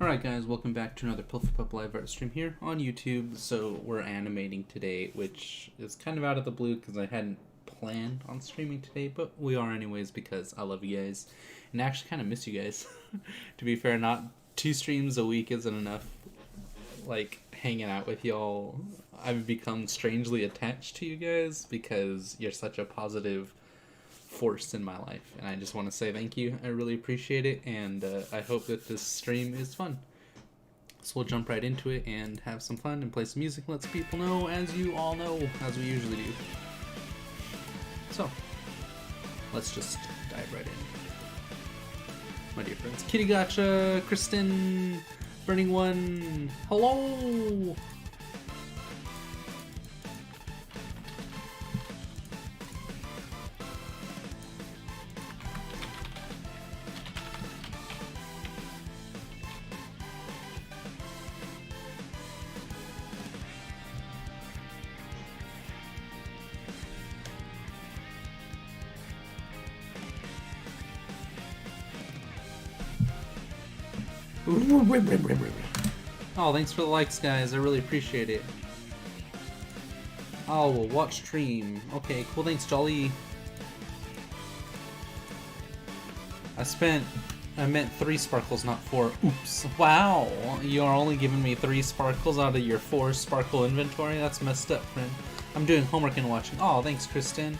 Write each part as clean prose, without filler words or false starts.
Alright guys, welcome back to another Puff live art stream here on YouTube. So we're animating today, which is kind of out of the blue because I hadn't planned on streaming today, but we are anyways because I love you guys and I actually kind of miss you guys. To be fair, not 2 streams a week isn't enough. Like, hanging out with y'all, I've become strangely attached to you guys because you're such a positive force in my life, and I just want to say thank you. I really appreciate it, and I hope that this stream is fun. So we'll jump right into it and have some fun and play some music and let people know, as you all know, as we usually do. So let's just dive right in. My dear friends, Kitty Gotcha, Kristen, Burning One, hello! Oh, thanks for the likes, guys. I really appreciate it. Oh, we'll watch stream. Okay, cool. Thanks, Jolly. I meant 3 sparkles, not 4. Oops. Wow. You're only giving me 3 sparkles out of your 4 sparkle inventory? That's messed up, friend. I'm doing homework and watching. Oh, thanks, Kristen.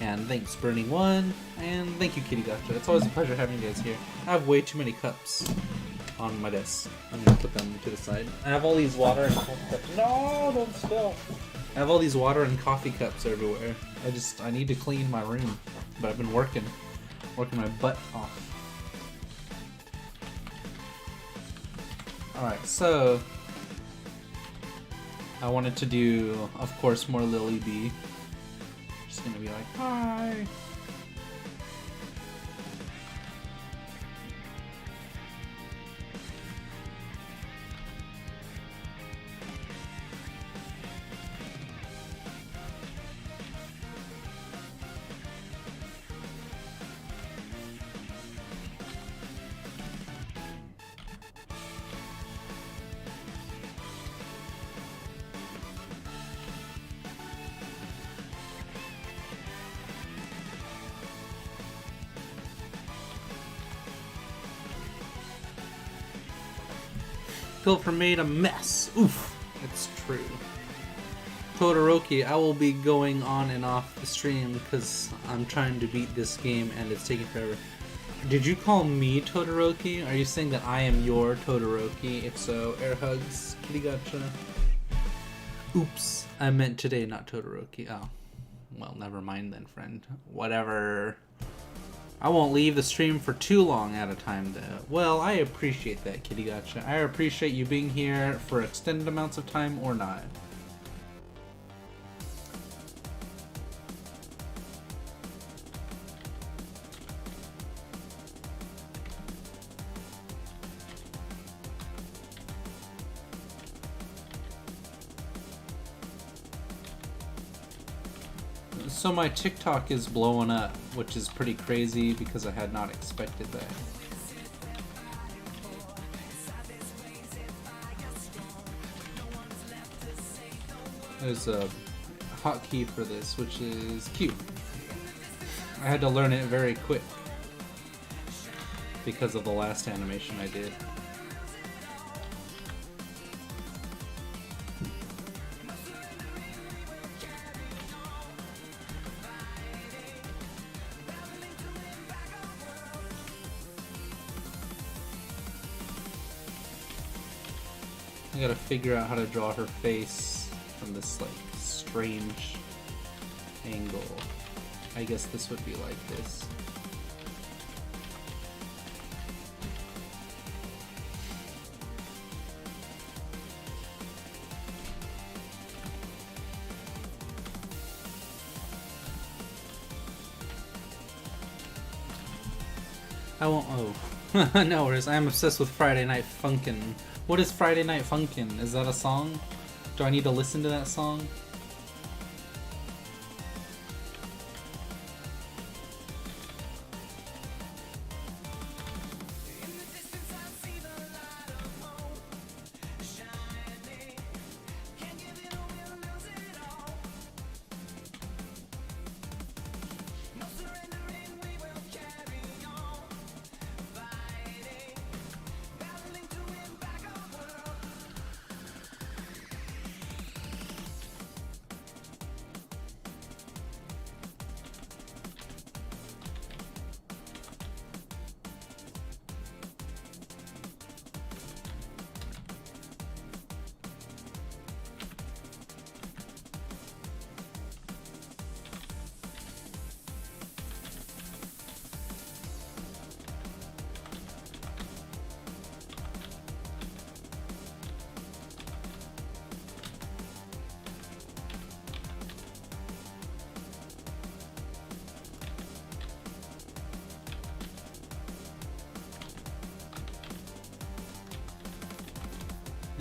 And thanks, Burning One. And thank you, Kitty Gotcha. It's always a pleasure having you guys here. I have way too many cups on my desk. I'm gonna put them to the side. I have all these water and coffee cups. No, don't spill. I have all these water and coffee cups everywhere. I need to clean my room, but I've been working my butt off. Alright, so I wanted to do, of course, more Lily B. Just gonna be like, hi. Pilfer made a mess. Oof. It's true. Todoroki, I will be going on and off the stream because I'm trying to beat this game and it's taking forever. Did you call me Todoroki? Are you saying that I am your Todoroki? If so, air hugs. Kitty Gotcha. Oops. I meant today, not Todoroki. Oh. Well, never mind then, friend. Whatever. I won't leave the stream for too long at a time, though. Well, I appreciate that, Kitty Gotcha. I appreciate you being here for extended amounts of time or not. So my TikTok is blowing up, which is pretty crazy because I had not expected that. There's a hotkey for this, which is Q. I had to learn it very quick because of the last animation I did. I gotta figure out how to draw her face from this, like, strange angle. I guess this would be like this. I won't, oh. No worries, I am obsessed with Friday Night Funkin'. What is Friday Night Funkin'? Is that a song? Do I need to listen to that song?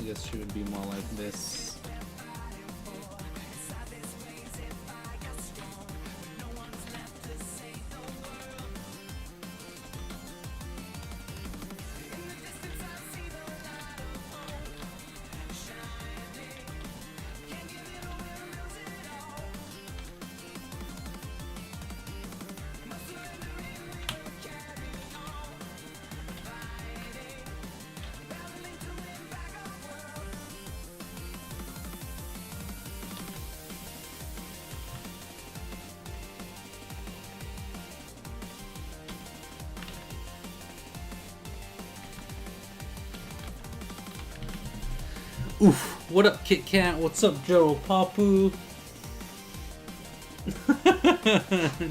guess she would be more like this. Oof, what up, Kit Kat? What's up, Joe Papu?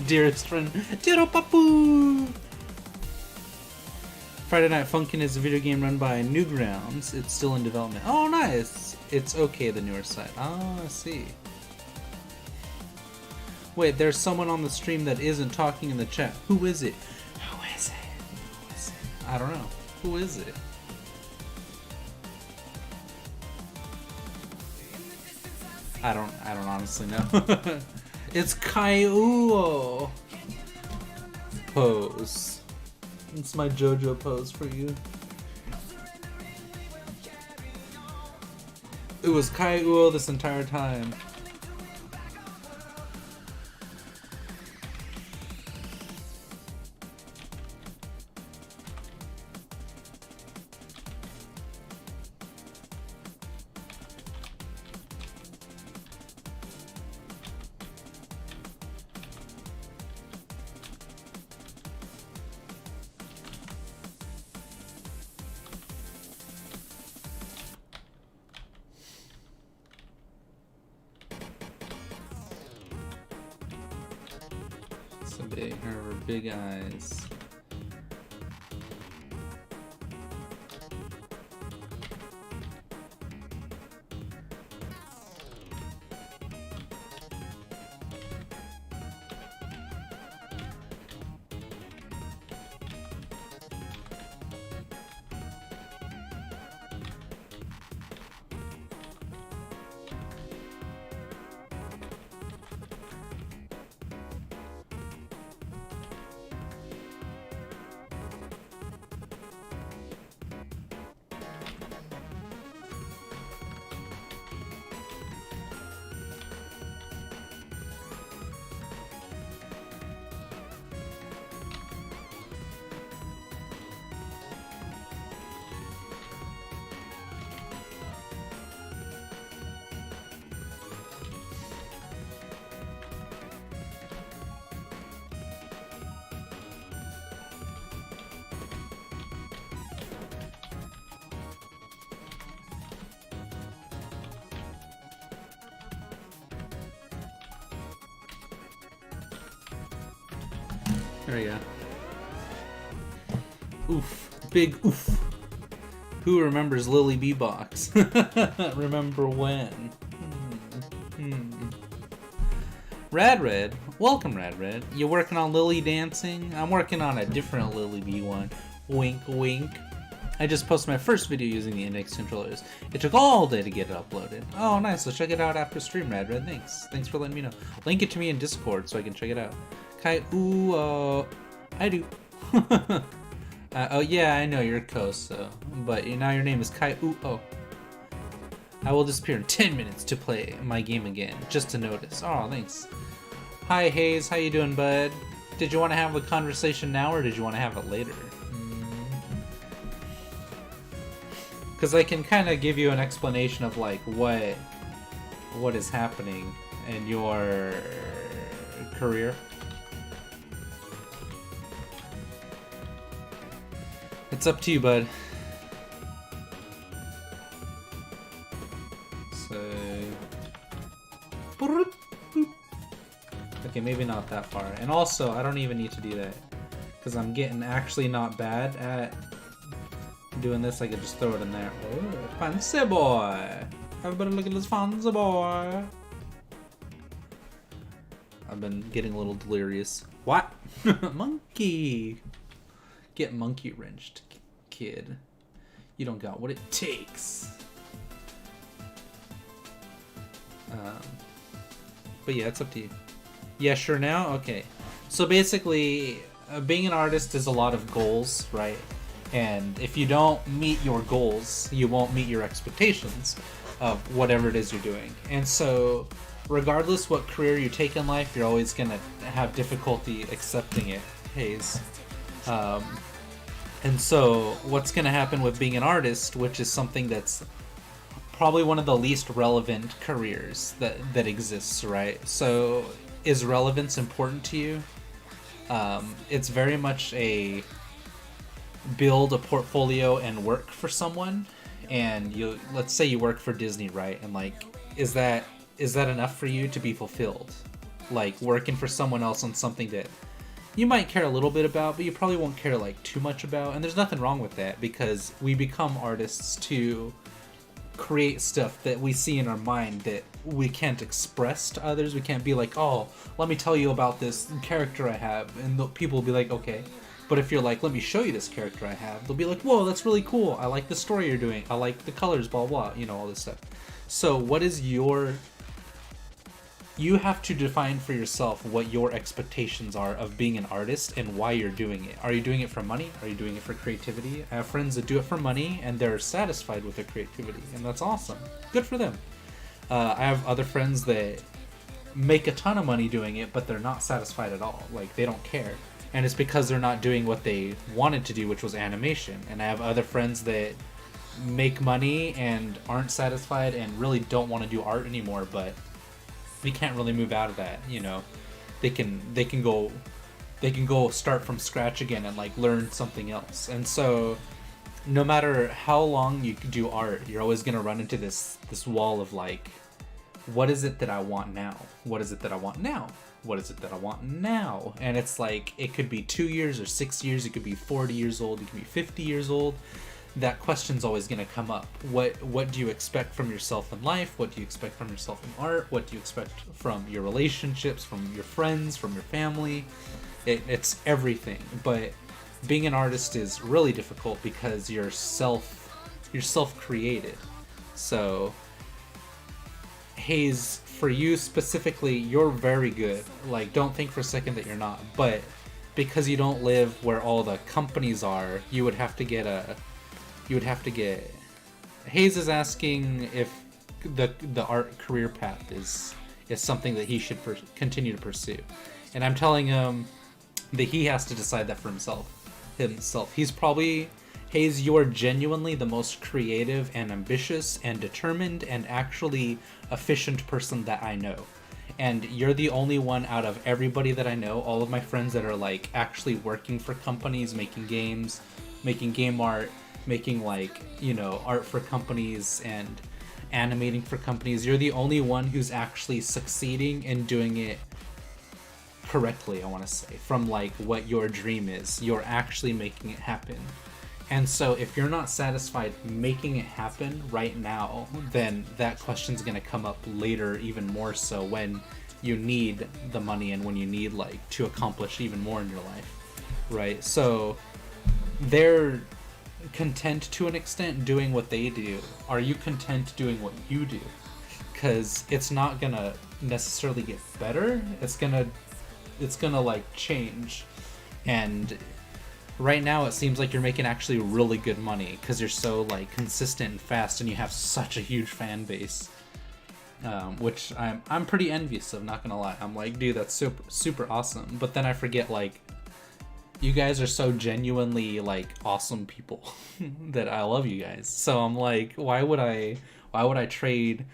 Dearest friend, Joe Papu! Friday Night Funkin' is a video game run by Newgrounds. It's still in development. Oh, nice! It's okay, the newer site. Oh, I see. Wait, there's someone on the stream that isn't talking in the chat. Who is it? Who is it? Who is it? I don't know. Who is it? I don't honestly know. It's Kaiuo pose. It's my JoJo pose for you. It was Kaiuo this entire time. Her big eyes. There we go. Oof. Big oof. Who remembers Lily B Box? Remember when? Rad Red. Welcome, Rad Red. You working on Lily dancing? I'm working on a different Lily B one. Wink, wink. I just posted my first video using the index controllers. It took all day to get it uploaded. Oh, nice. So check it out after stream, Rad Red. Thanks. Thanks for letting me know. Link it to me in Discord so I can check it out. Kai, I do. Oh yeah, I know you're Koso, but now your name is Kai. I will disappear in 10 minutes to play my game again, just to notice. Oh, thanks. Hi Hayes, how you doing, bud? Did you want to have a conversation now, or did you want to have it later? Because I can kind of give you an explanation of like what is happening in your career. It's up to you, bud. So... Okay, maybe not that far. And also, I don't even need to do that. Because I'm getting actually not bad at doing this. I could just throw it in there. Oh, fancy boy! Everybody look at this fancy boy! I've been getting a little delirious. What? Monkey! Get monkey wrenched, kid. You don't got what it takes. But yeah, it's up to you. Yeah, sure now? Okay. So basically, being an artist is a lot of goals, right? And if you don't meet your goals, you won't meet your expectations of whatever it is you're doing. And so, regardless what career you take in life, you're always going to have difficulty accepting it, Hayes. And so, what's going to happen with being an artist, which is something that's probably one of the least relevant careers that exists, right? So, is relevance important to you? It's very much a build a portfolio and work for someone, and you, let's say you work for Disney, right? And like, is that enough for you to be fulfilled? Like working for someone else on something that you might care a little bit about, but you probably won't care like too much about. And there's nothing wrong with that, because we become artists to create stuff that we see in our mind that we can't express to others. We can't be like, oh, let me tell you about this character I have, and the people will be like, okay. But if you're like, let me show you this character I have, they'll be like, whoa, that's really cool. I like the story you're doing. I like the colors, blah, blah, you know, all this stuff. So what is you have to define for yourself what your expectations are of being an artist and why you're doing it. Are you doing it for money? Are you doing it for creativity? I have friends that do it for money and they're satisfied with their creativity, and that's awesome. Good for them. I have other friends that make a ton of money doing it, but they're not satisfied at all. Like, they don't care. And it's because they're not doing what they wanted to do, which was animation. And I have other friends that make money and aren't satisfied and really don't want to do art anymore, but we can't really move out of that, you know. They can go start from scratch again and like learn something else. And so no matter how long you do art, you're always going to run into this wall of like, what is it that I want now? What is it that I want now? What is it that I want now? And it's like, it could be 2 years or 6 years, it could be 40 years old, it could be 50 years old. That question's always going to come up. What do you expect from yourself in life? What do you expect from yourself in art? What do you expect from your relationships, from your friends, from your family? It's everything. But being an artist is really difficult because you're self-created. So Hayes, for you specifically, you're very good. Like, don't think for a second that you're not. But because you don't live where all the companies are, you would have to get Hayes is asking if the art career path is something that he should continue to pursue. And I'm telling him that he has to decide that for himself. He's probably, Hayes, you are genuinely the most creative and ambitious and determined and actually efficient person that I know. And you're the only one out of everybody that I know, all of my friends that are like actually working for companies, making games, making game art, making like, you know, art for companies and animating for companies. You're the only one who's actually succeeding and doing it correctly, I want to say, from like what your dream is. You're actually making it happen. And so if you're not satisfied making it happen right now, then that question's going to come up later, even more so when you need the money and when you need like to accomplish even more in your life, right? So they're content to an extent doing what they do. Are you content doing what you do? Because it's not gonna necessarily get better. It's gonna like change. And right now it seems like you're making actually really good money because you're so like consistent and fast, and you have such a huge fan base, which I'm pretty envious of, not gonna lie. I'm like, dude, that's super awesome. But then I forget, like, you guys are so genuinely like awesome people that I love you guys. So I'm like, why would I trade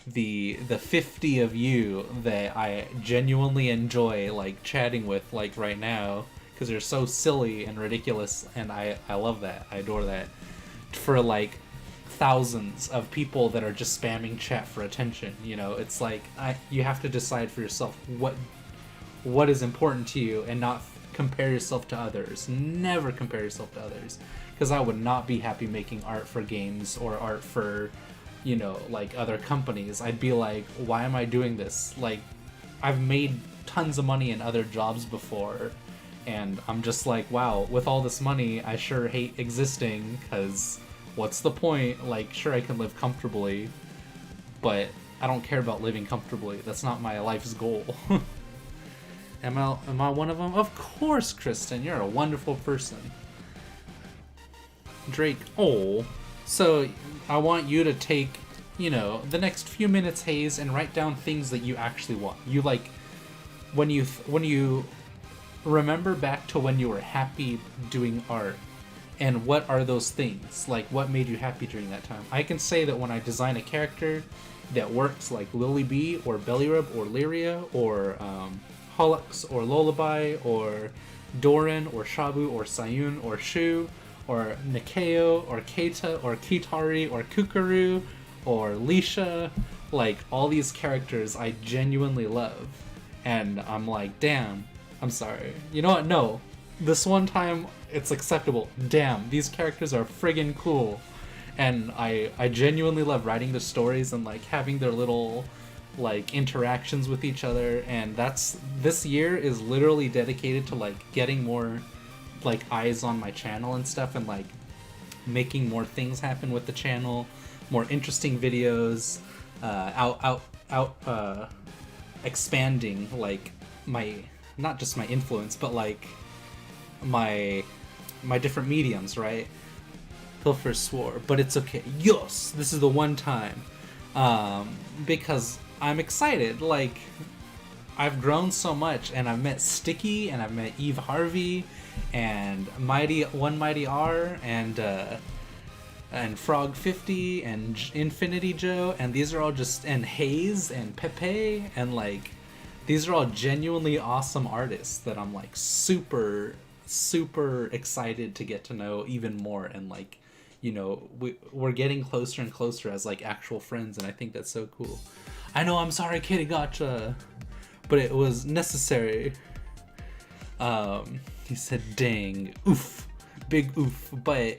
the 50 of you that I genuinely enjoy like chatting with like right now, because you're so silly and ridiculous, and I love that. I adore that, for like thousands of people that are just spamming chat for attention. You know, it's like you have to decide for yourself what is important to you, and not compare yourself to others. Never compare yourself to others, because I would not be happy making art for games or art for, you know, like other companies. I'd be like, why am I doing this? Like, I've made tons of money in other jobs before, and I'm just like, wow, with all this money, I sure hate existing, because what's the point? Like, sure, I can live comfortably, but I don't care about living comfortably. That's not my life's goal. Am I one of them? Of course, Kristen. You're a wonderful person. Drake. Oh. So I want you to take, the next few minutes, Hayes, and write down things that you actually want. You like when you remember back to when you were happy doing art, and what are those things? Like, what made you happy during that time? I can say that when I design a character that works, like Lily B or Bellyrub or Lyria or Hollux or Lullaby or Doran or Shabu or Sayun or Shu or Nikeo or Keita or Kitari or Kukuru or Lisha, like all these characters I genuinely love, and I'm like, damn, I'm sorry. You know what? No, this one time it's acceptable. Damn, these characters are friggin' cool, and I genuinely love writing the stories and like having their little like interactions with each other, and this year is literally dedicated to like getting more like eyes on my channel and stuff, and like making more things happen with the channel, more interesting videos, expanding like my, not just my influence, but like my different mediums, right? Pilfer swore, but it's okay. Yes, this is the one time, because I'm excited. Like, I've grown so much, and I've met Sticky, and I've met Eve Harvey, and Mighty R, and Frog 50, and Infinity Joe, and these are all just, and Hayes, and Pepe, and like, these are all genuinely awesome artists that I'm like super, super excited to get to know even more, and like, we're getting closer and closer as like actual friends, and I think that's so cool. I know, I'm sorry, Kitty Gotcha, but it was necessary. He said, dang, oof, big oof, but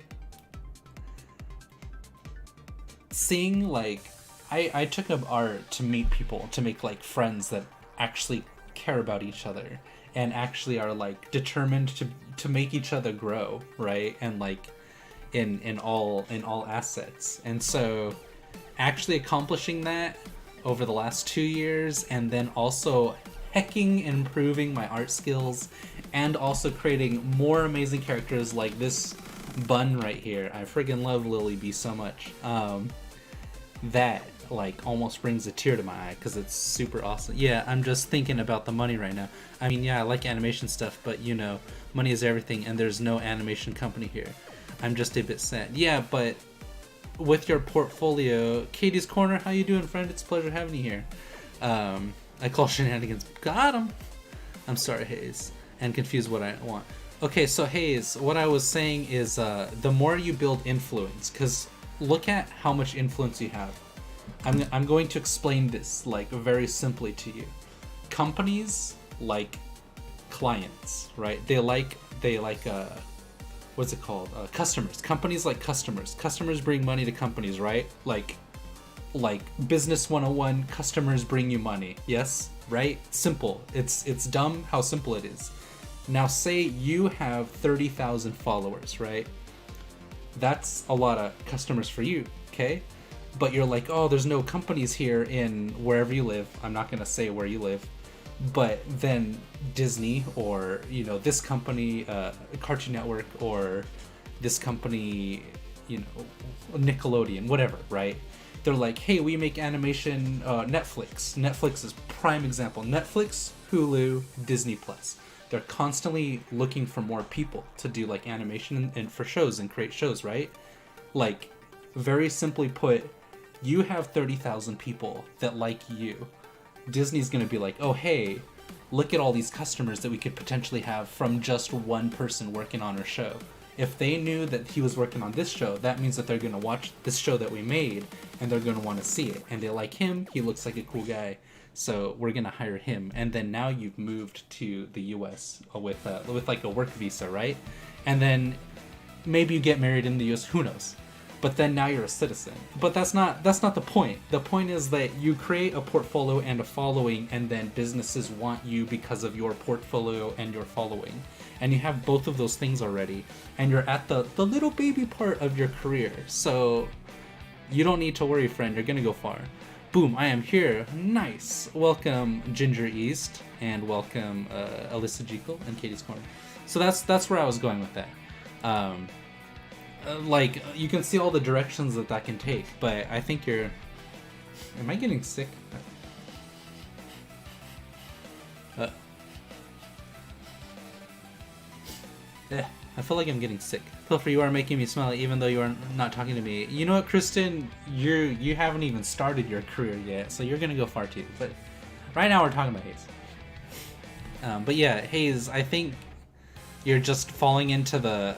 seeing, like, I took up art to meet people, to make, like, friends that actually care about each other, and actually are, like, determined to make each other grow, right? And, like, in all assets. And so, actually accomplishing that over the last 2 years, and then also hecking improving my art skills, and also creating more amazing characters like this bun right here. I friggin' love Lily B so much. That like almost brings a tear to my eye because it's super awesome. Yeah, I'm just thinking about the money right now. I mean, yeah, I like animation stuff, but money is everything, and there's no animation company here. I'm just a bit sad. Yeah, but with your portfolio, Katie's Corner, how you doing, friend? It's a pleasure having you here. I call shenanigans. Got him. I'm sorry, Hayes, and confused what I want. Okay, so Hayes, what I was saying is the more you build influence, because look at how much influence you have. I'm going to explain this like very simply to you. Companies like clients, right? They like what's it called? Customers. Companies like customers. Customers bring money to companies, right? Like business 101, customers bring you money. Yes, right? Simple. It's dumb how simple it is. Now say you have 30,000 followers, right? That's a lot of customers for you, okay? But you're like, oh, there's no companies here in wherever you live. I'm not gonna say where you live. But then Disney, or this company, Cartoon Network, or this company, Nickelodeon, whatever, right? They're like, hey, we make animation. Netflix is prime example. Netflix, Hulu, Disney Plus. They're constantly looking for more people to do like animation and for shows and create shows, right? Like, very simply put, you have 30,000 people that like you. Disney's gonna be like, oh hey, look at all these customers that we could potentially have from just one person working on our show. If they knew that he was working on this show, that means that they're gonna watch this show that we made, and they're gonna want to see it. And they like him, he looks like a cool guy, so we're gonna hire him. And then now you've moved to the US with like a work visa, right? And then maybe you get married in the US, who knows? But then now you're a citizen. But that's not the point. The point is that you create a portfolio and a following, and then businesses want you because of your portfolio and your following. And you have both of those things already, and you're at the little baby part of your career. So you don't need to worry, friend, you're gonna go far. Boom, I am here. Nice. Welcome, Ginger East, and welcome, Alyssa Jekyll and Katie's Corner. So that's where I was going with that. Like, you can see all the directions that can take, but I think you're... Am I getting sick? I feel like I'm getting sick. Pilfer, you are making me smile even though you are not talking to me. You know what, Kristen? You haven't even started your career yet, so you're gonna go far too. But right now we're talking about Hayes. But yeah, Hayes, I think you're just falling into the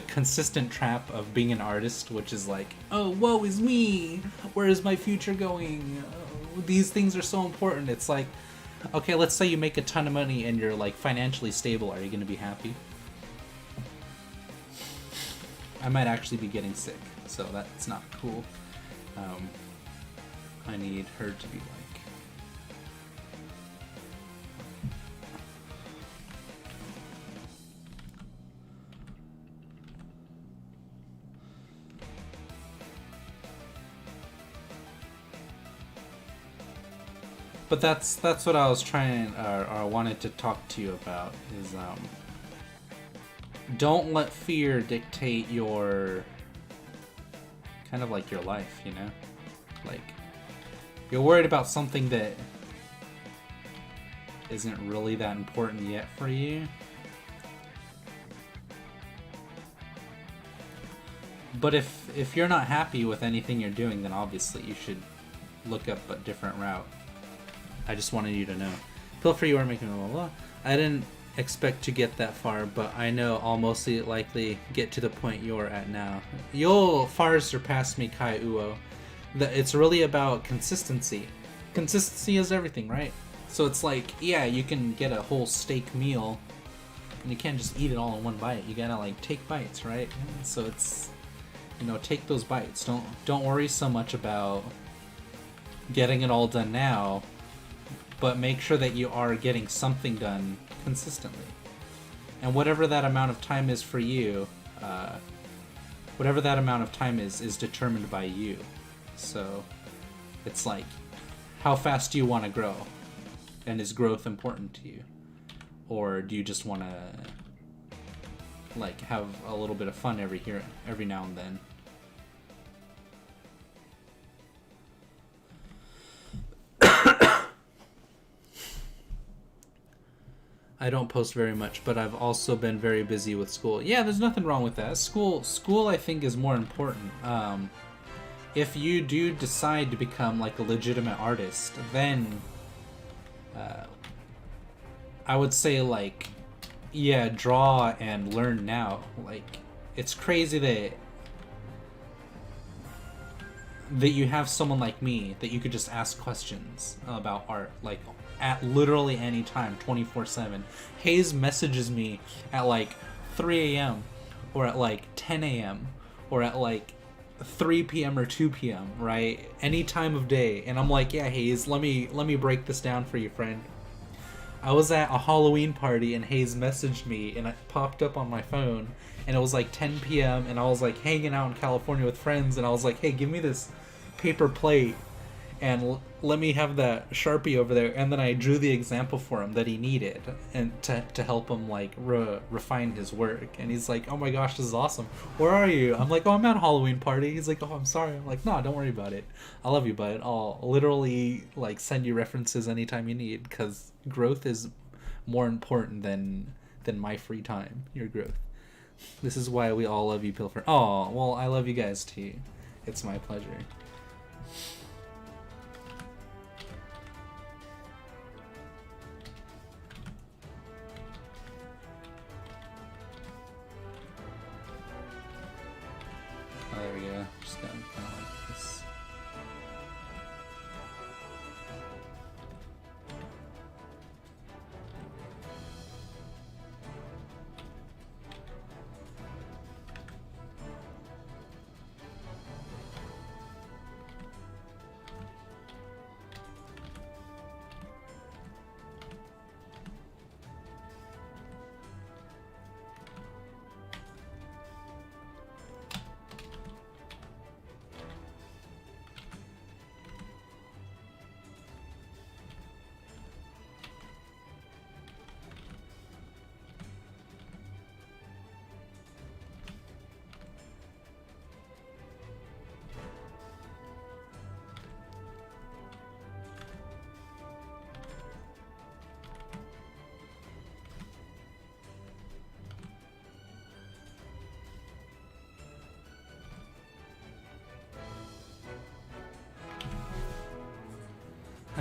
consistent trap of being an artist, which is like, oh, woe is me! Where is my future going? Oh, these things are so important. It's like, okay, let's say you make a ton of money and you're like financially stable. Are you gonna be happy? I might actually be getting sick, so that's not cool. I need her to be like... But that's what I was trying, or I wanted to talk to you about, is don't let fear dictate your, kind of like your life, you know? Like, you're worried about something that isn't really that important yet for you. But if you're not happy with anything you're doing, then obviously you should look up a different route. I just wanted you to know. Pilfer, you are making blah, blah, blah. I didn't expect to get that far, but I know I'll mostly likely get to the point you're at now. You'll far surpass me, Kai Uo. It's really about consistency. Consistency is everything, right? So it's like, yeah, you can get a whole steak meal, and you can't just eat it all in one bite. You gotta like take bites, right? So it's, you know, take those bites. Don't worry so much about getting it all done now, but make sure that you are getting something done consistently. And whatever that amount of time is for you, whatever that amount of time is determined by you. So it's like, how fast do you want to grow? And is growth important to you? Or do you just want to like have a little bit of fun every now and then? I don't post very much, but I've also been very busy with school. Yeah, there's nothing wrong with that. School I think is more important. If you do decide to become like a legitimate artist, then I would say like, yeah, draw and learn now. Like, it's crazy that you have someone like me that you could just ask questions about art, like at literally any time, 24/7. Hayes messages me at like 3 a.m. or at like 10 a.m. or at like 3 p.m. or 2 p.m., right? Any time of day. And I'm like, yeah, Hayes, let me break this down for you, friend. I was at a Halloween party and Hayes messaged me and it popped up on my phone and it was like 10 p.m. and I was like hanging out in California with friends and I was like, hey, give me this paper plate and let me have that Sharpie over there. And then I drew the example for him that he needed and to help him like refine his work. And he's like, oh my gosh, this is awesome. Where are you? I'm like, oh, I'm at a Halloween party. He's like, oh, I'm sorry. I'm like, no, don't worry about it. I love you, bud. I'll literally like send you references anytime you need, because growth is more important than my free time. Your growth. This is why we all love you, Pilfer. Oh, well, I love you guys too. It's my pleasure. Oh, there we go. Just got kind of like this.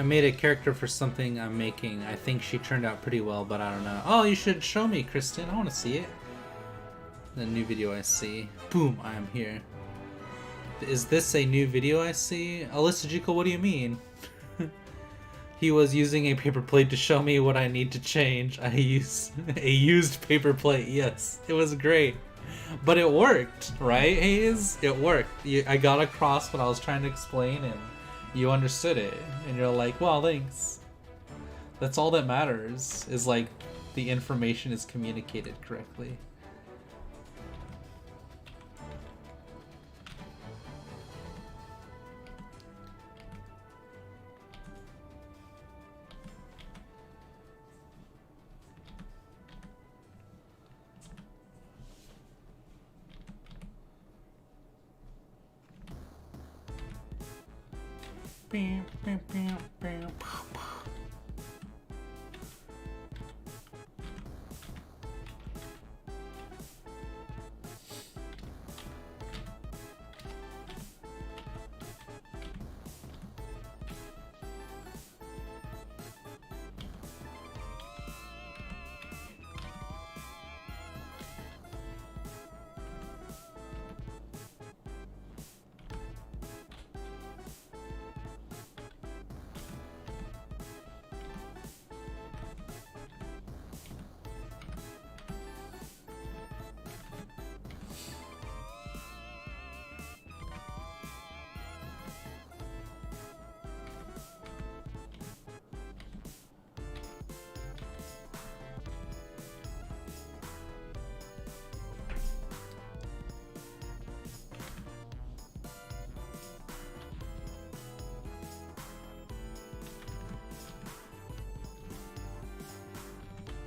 I made a character for something I'm making. I think she turned out pretty well, but I don't know. Oh, you should show me, Kristen. I want to see it. The new video I see. Boom, I am here. Is this a new video I see? Alyssa Jiko, what do you mean? He was using a paper plate to show me what I need to change. I use a used paper plate. Yes, it was great. But it worked, right, Hayes? It worked. I got across what I was trying to explain, and you understood it. And you're like, well, thanks. That's all that matters, is like the information is communicated correctly.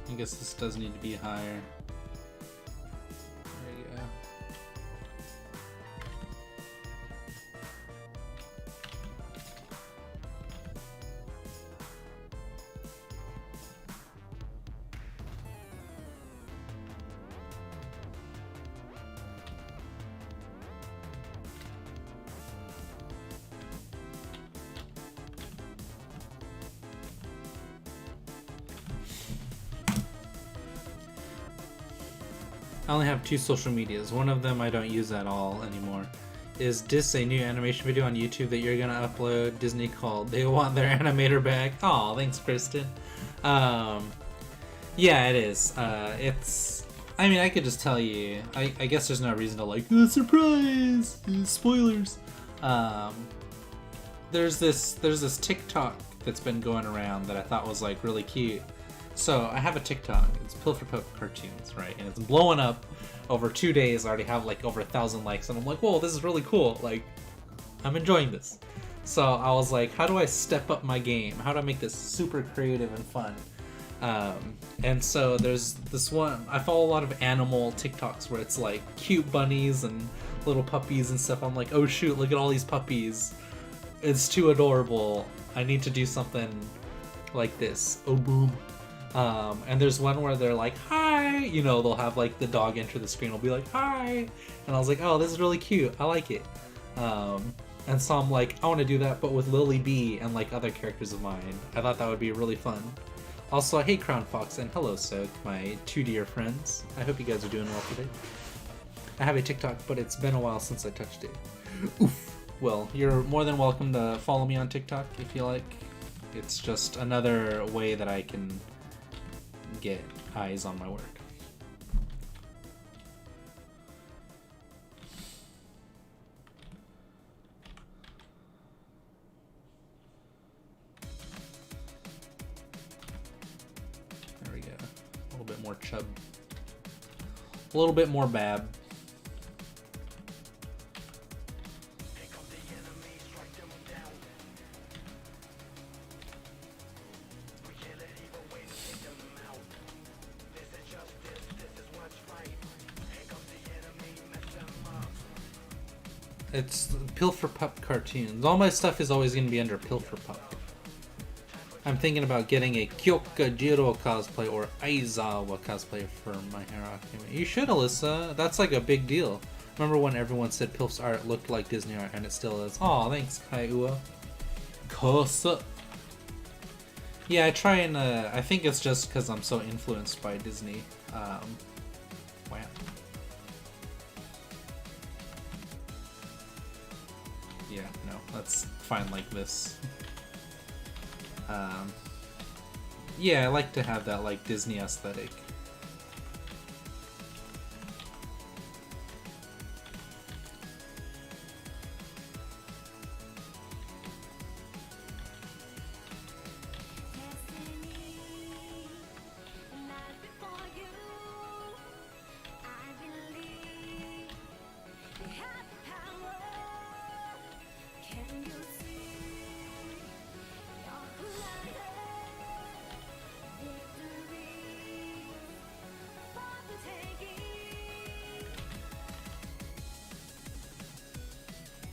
I guess this does need to be higher. There you go. I only have 2 social medias. One of them I don't use at all anymore. Is this a new animation video on YouTube that you're gonna upload? Disney called. They want their animator back. Aw, thanks, Kristen. Yeah, it is. It's. I mean, I could just tell you. I guess there's no reason to like surprise spoilers. There's this TikTok that's been going around that I thought was like really cute. So I have a TikTok. It's Pilferpup Cartoons, right? And it's blowing up over 2 days. I already have like over 1,000 likes, and I'm like, whoa, this is really cool. Like, I'm enjoying this. So I was like, how do I step up my game? How do I make this super creative and fun? And so there's this one. I follow a lot of animal TikToks where it's like cute bunnies and little puppies and stuff. I'm like, oh shoot, look at all these puppies. It's too adorable. I need to do something like this. Oh boom. And there's one where they're like, hi, you know, they'll have like the dog enter the screen, will be like, hi. And I was like, oh, this is really cute. I like it. And so I'm like, I want to do that, but with Lily B and like other characters of mine. I thought that would be really fun. Also, hey Crown Fox and hello Soak, my 2 dear friends. I hope you guys are doing well today. I have a TikTok, but it's been a while since I touched it. Oof. Well, you're more than welcome to follow me on TikTok if you like. It's just another way that I can get eyes on my work. There we go. A little bit more chub. A little bit more bab. It's Pilferpup Cartoons. All my stuff is always going to be under Pilferpup. I'm thinking about getting a Kyokajiro cosplay or Aizawa cosplay for My Hero Academia. You should, Alyssa. That's like a big deal. Remember when everyone said Pilf's art looked like Disney art, and it still is. Aw, thanks, Kaiua. Kosa. Yeah, I try and I think it's just because I'm so influenced by Disney. Wow. Yeah, no, that's fine like this. Yeah, I like to have that like Disney aesthetic.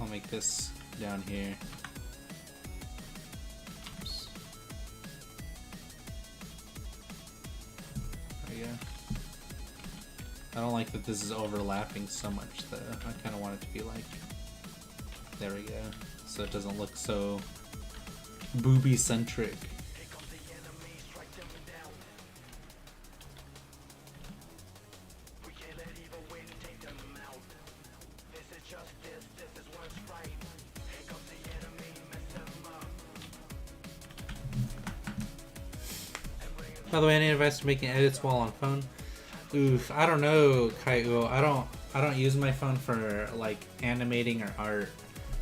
I'll make this down here. Oops. There we go. I don't like that this is overlapping so much though. I kind of want it to be like, there we go. So it doesn't look so booby centric. By the way, any advice for making edits while on phone? Oof, I don't know, Kaigo. I don't use my phone for like animating or art,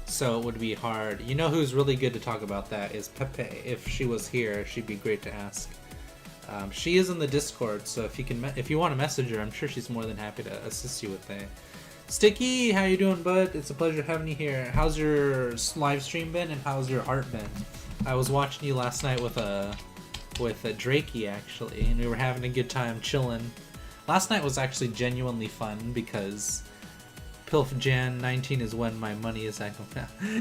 so it would be hard. You know who's really good to talk about that is Pepe. If she was here, she'd be great to ask. She is in the Discord, so if you want to message her, I'm sure she's more than happy to assist you with that. Sticky, how you doing, bud? It's a pleasure having you here. How's your live stream been, and how's your art been? I was watching you last night with a Drakey actually, and we were having a good time chilling. Last night was actually genuinely fun because Pilf Jan 19 is when my money is at.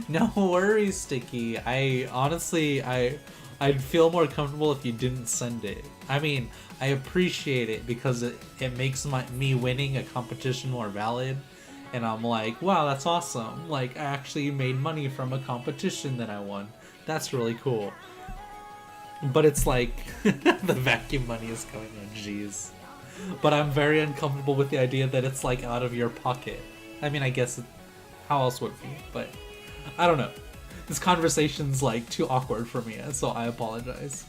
No worries, Sticky. I'd feel more comfortable if you didn't send it. I mean, I appreciate it because it makes me winning a competition more valid, and I'm like, wow, that's awesome. Like, I actually made money from a competition that I won. That's really cool. But it's like, the vacuum money is coming on, jeez. But I'm very uncomfortable with the idea that it's like out of your pocket. I mean, I guess, how else would it be? But, I don't know. This conversation's like too awkward for me, so I apologize.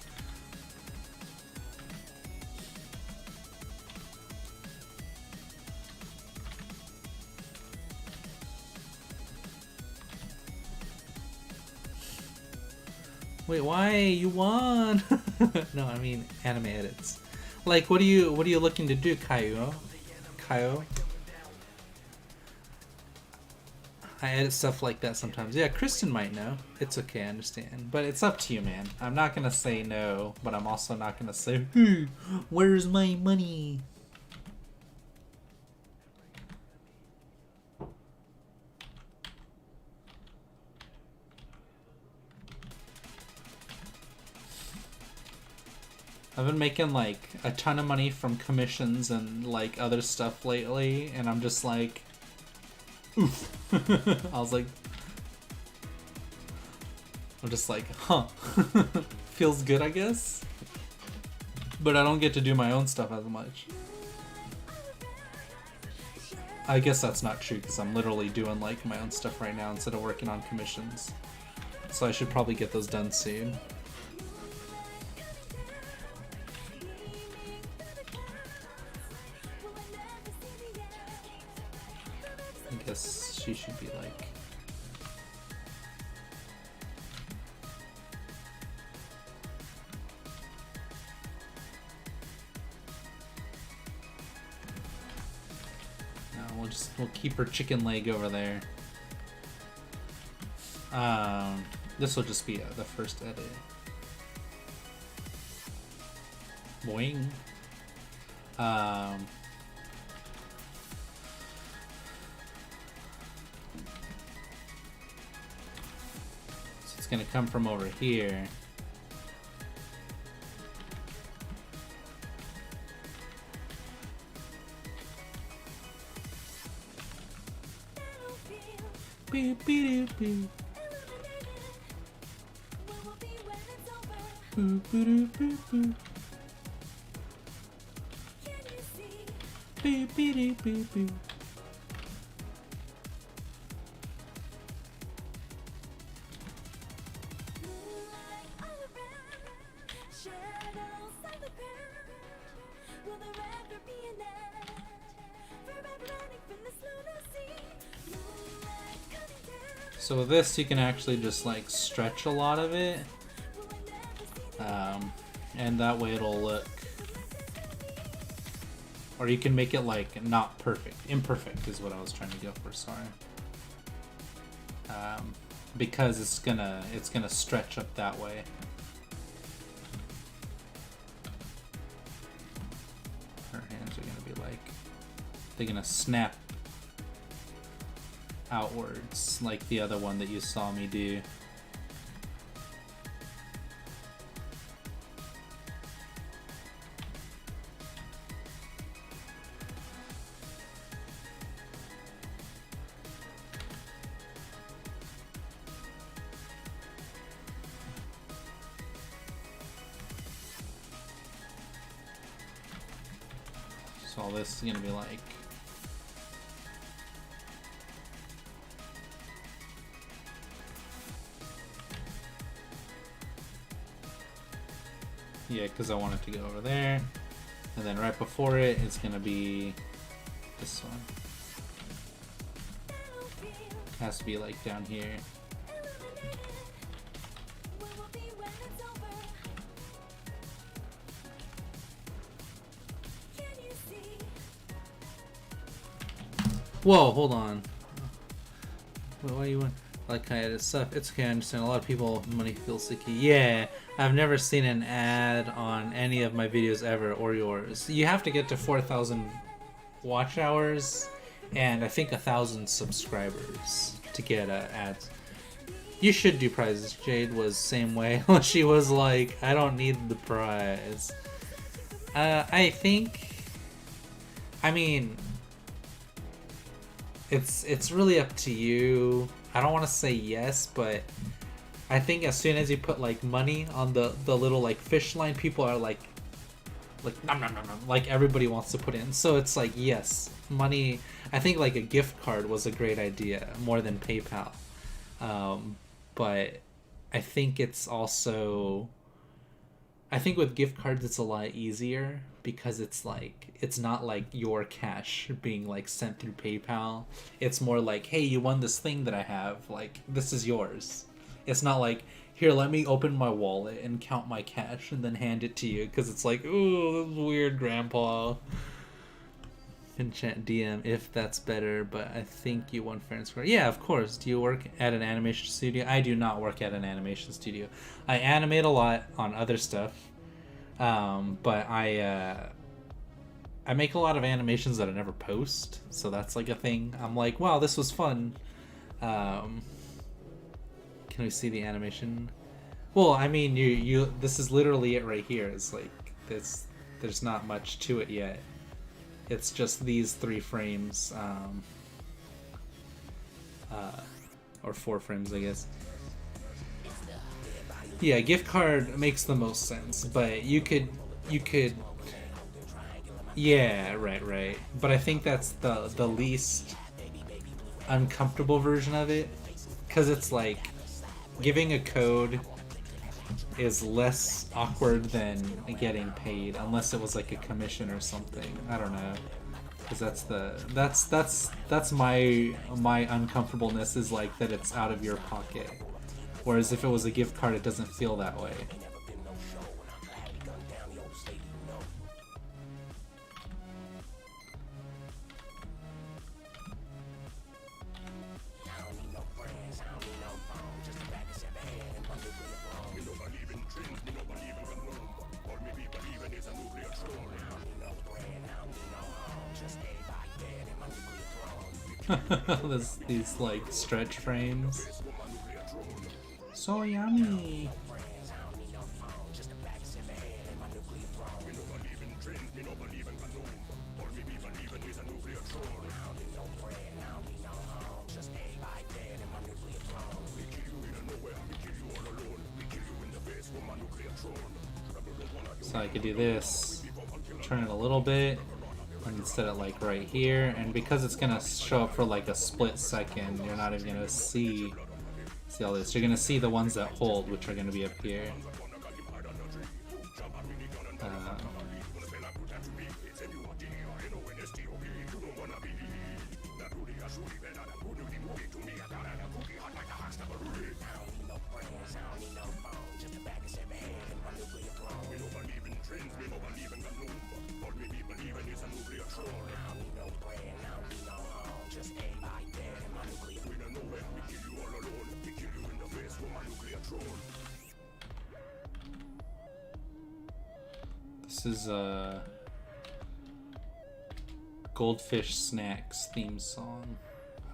Wait, why? You won! No, I mean anime edits. Like, what are you looking to do, Kaio? I edit stuff like that sometimes. Yeah, Kristen might know. It's okay, I understand. But it's up to you, man. I'm not gonna say no, but I'm also not gonna say, hey, where's my money? I've been making like a ton of money from commissions and like other stuff lately, and I'm just like, oof. I was like, I'm just like, huh. Feels good, I guess. But I don't get to do my own stuff as much. I guess that's not true because I'm literally doing like my own stuff right now instead of working on commissions. So I should probably get those done soon. I guess she should be like... No, we'll keep her chicken leg over there. This will just be the first edit. Boing. So it's gonna come from over here. Beep, beep, beep. Boo, boo, doo, boo, boo. Boo, boo, doo, boo, boo. So with this, you can actually just like stretch a lot of it, and that way it'll look, or you can make it like not perfect, imperfect is what I was trying to go for. Sorry, because it's gonna stretch up that way. Her hands are gonna be like, they're gonna snap outwards like the other one that you saw me do. So all this is gonna be like, yeah, because I want it to go over there, and then right before it, it's gonna be this one. It has to be like down here. Whoa, hold on. Why you want? Like kind of stuff. It's okay, I understand. A lot of people, money feels sticky. Yeah, I've never seen an ad on any of my videos ever, or yours. You have to get to 4,000 watch hours and I think 1,000 subscribers to get ads. You should do prizes. Jade was same way. She was like, I don't need the prize. I think, I mean, it's really up to you. I don't want to say yes, but I think as soon as you put like money on the little like fish line, people are like nom nom nom nom. Like everybody wants to put in. So it's like, yes, money. I think like a gift card was a great idea more than PayPal. But I think it's also, I think with gift cards it's a lot easier because it's like, it's not like your cash being like sent through PayPal. It's more like, hey, you won this thing that I have, like this is yours. It's not like, here, let me open my wallet and count my cash and then hand it to you, because it's like, ooh, this is weird, grandpa. Can chat DM if that's better, but I think you won fair and square. Yeah, of course. Do you work at an animation studio? I do not work at an animation studio. I animate a lot on other stuff, but I make a lot of animations that I never post, so that's like a thing. I'm like, wow, this was fun. Can we see the animation? Well, I mean, you this is literally it right here. It's like this. There's not much to it yet. It's just these 3 frames, or 4 frames, I guess. Yeah, gift card makes the most sense, but you could, yeah, right. But I think that's the least uncomfortable version of it, because it's like giving a code is less awkward than getting paid, unless it was like a commission or something. I don't know, because that's my uncomfortableness, is like that it's out of your pocket, whereas if it was a gift card it doesn't feel that way. These like stretch frames. So yummy. So I could do this, turn it a little bit, and set it like right here. And because it's gonna show up for like a split second, you're not even gonna see all this. You're gonna see the ones that hold, which are gonna be up here. This is Goldfish Snacks theme song.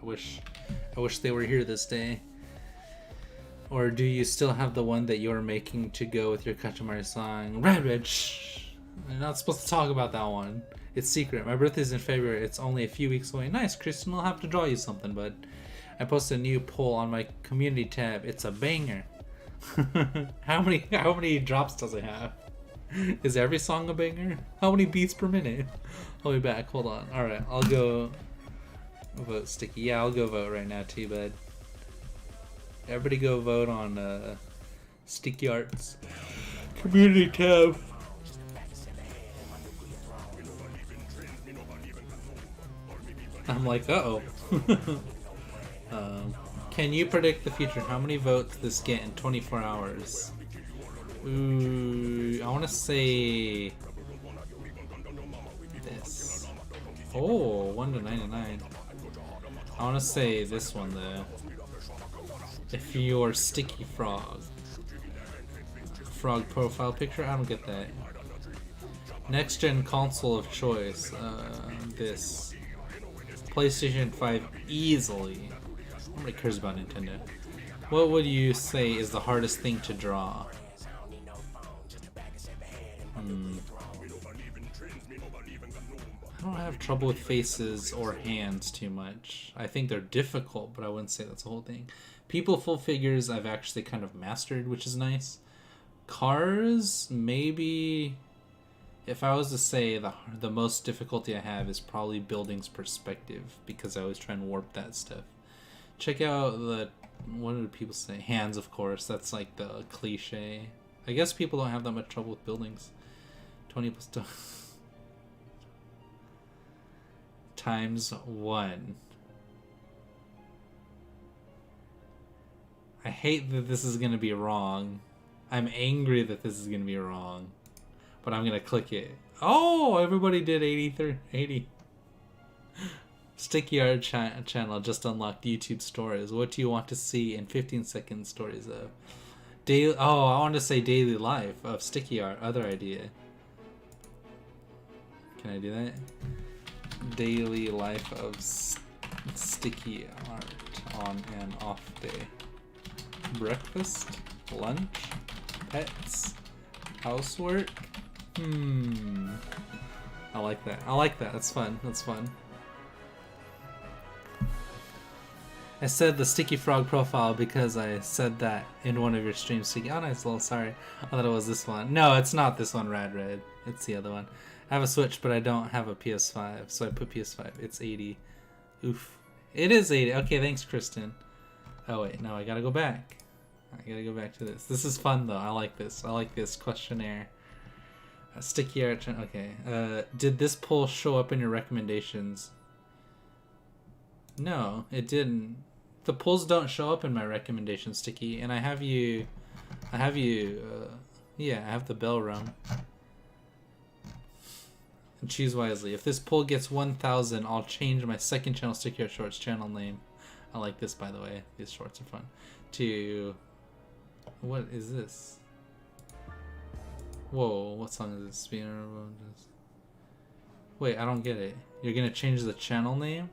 I wish they were here this day. Or do you still have the one that you're making to go with your Katamari song? Red, shh. I'm not supposed to talk about that one. It's secret. My birthday's in February. It's only a few weeks away. Nice, Kristen. I'll have to draw you something, bud. I posted a new poll on my community tab. It's a banger. How many drops does it have? Is every song a banger? How many beats per minute? I'll be back. Hold on. Alright, I'll go vote Sticky. Yeah, I'll go vote right now too, bud. Everybody go vote on Sticky Arts community tab. I'm like, uh-oh. Can you predict the future? How many votes this get in 24 hours? Ooh, I want to say this. Oh, 1 to 99. I want to say this one though. If you're Sticky Frog profile picture, I don't get that. Next gen console of choice. This PlayStation 5 easily. Nobody cares about Nintendo. What would you say is the hardest thing to draw? I don't have trouble with faces or hands too much. I think they're difficult, but I wouldn't say that's the whole thing. People full figures I've actually kind of mastered, which is nice. Cars, maybe. If I was to say the most difficulty I have is probably buildings perspective, because I always try and warp that stuff. Check out what do people say? Hands, of course. That's like the cliche. I guess people don't have that much trouble with buildings. 20 plus 2 times 1. I hate that this is gonna be wrong. I'm angry that this is gonna be wrong. But I'm gonna click it. Oh, everybody did 80. Sticky Art channel just unlocked YouTube stories. What do you want to see in 15-second stories of? Daily. Oh, I want to say daily life of Sticky Art. Other idea. Can I do that? Daily life of Sticky Art on an off day. Breakfast, lunch, pets, housework. I like that. That's fun. I said the Sticky Frog profile because I said that in one of your streams. Sticky. Oh, nice little. Sorry, I thought it was this one. No, it's not this one. Rad Red. It's the other one. I have a Switch, but I don't have a PS5, so I put PS5. It's 80. Oof. It is 80. Okay, thanks, Kristen. Oh wait, no, I gotta go back. I gotta go back to this. This is fun though. I like this. Questionnaire. Sticky Art. Okay. Did this poll show up in your recommendations? No, it didn't. The polls don't show up in my recommendations, Sticky, and I have you. Yeah, I have the bell rung. And choose wisely. If this poll gets 1,000, I'll change my second channel, Sticky Art Shorts channel name. I like this, by the way. These shorts are fun. To what is this? Whoa, what song is this? Wait, I don't get it. You're gonna change the channel name?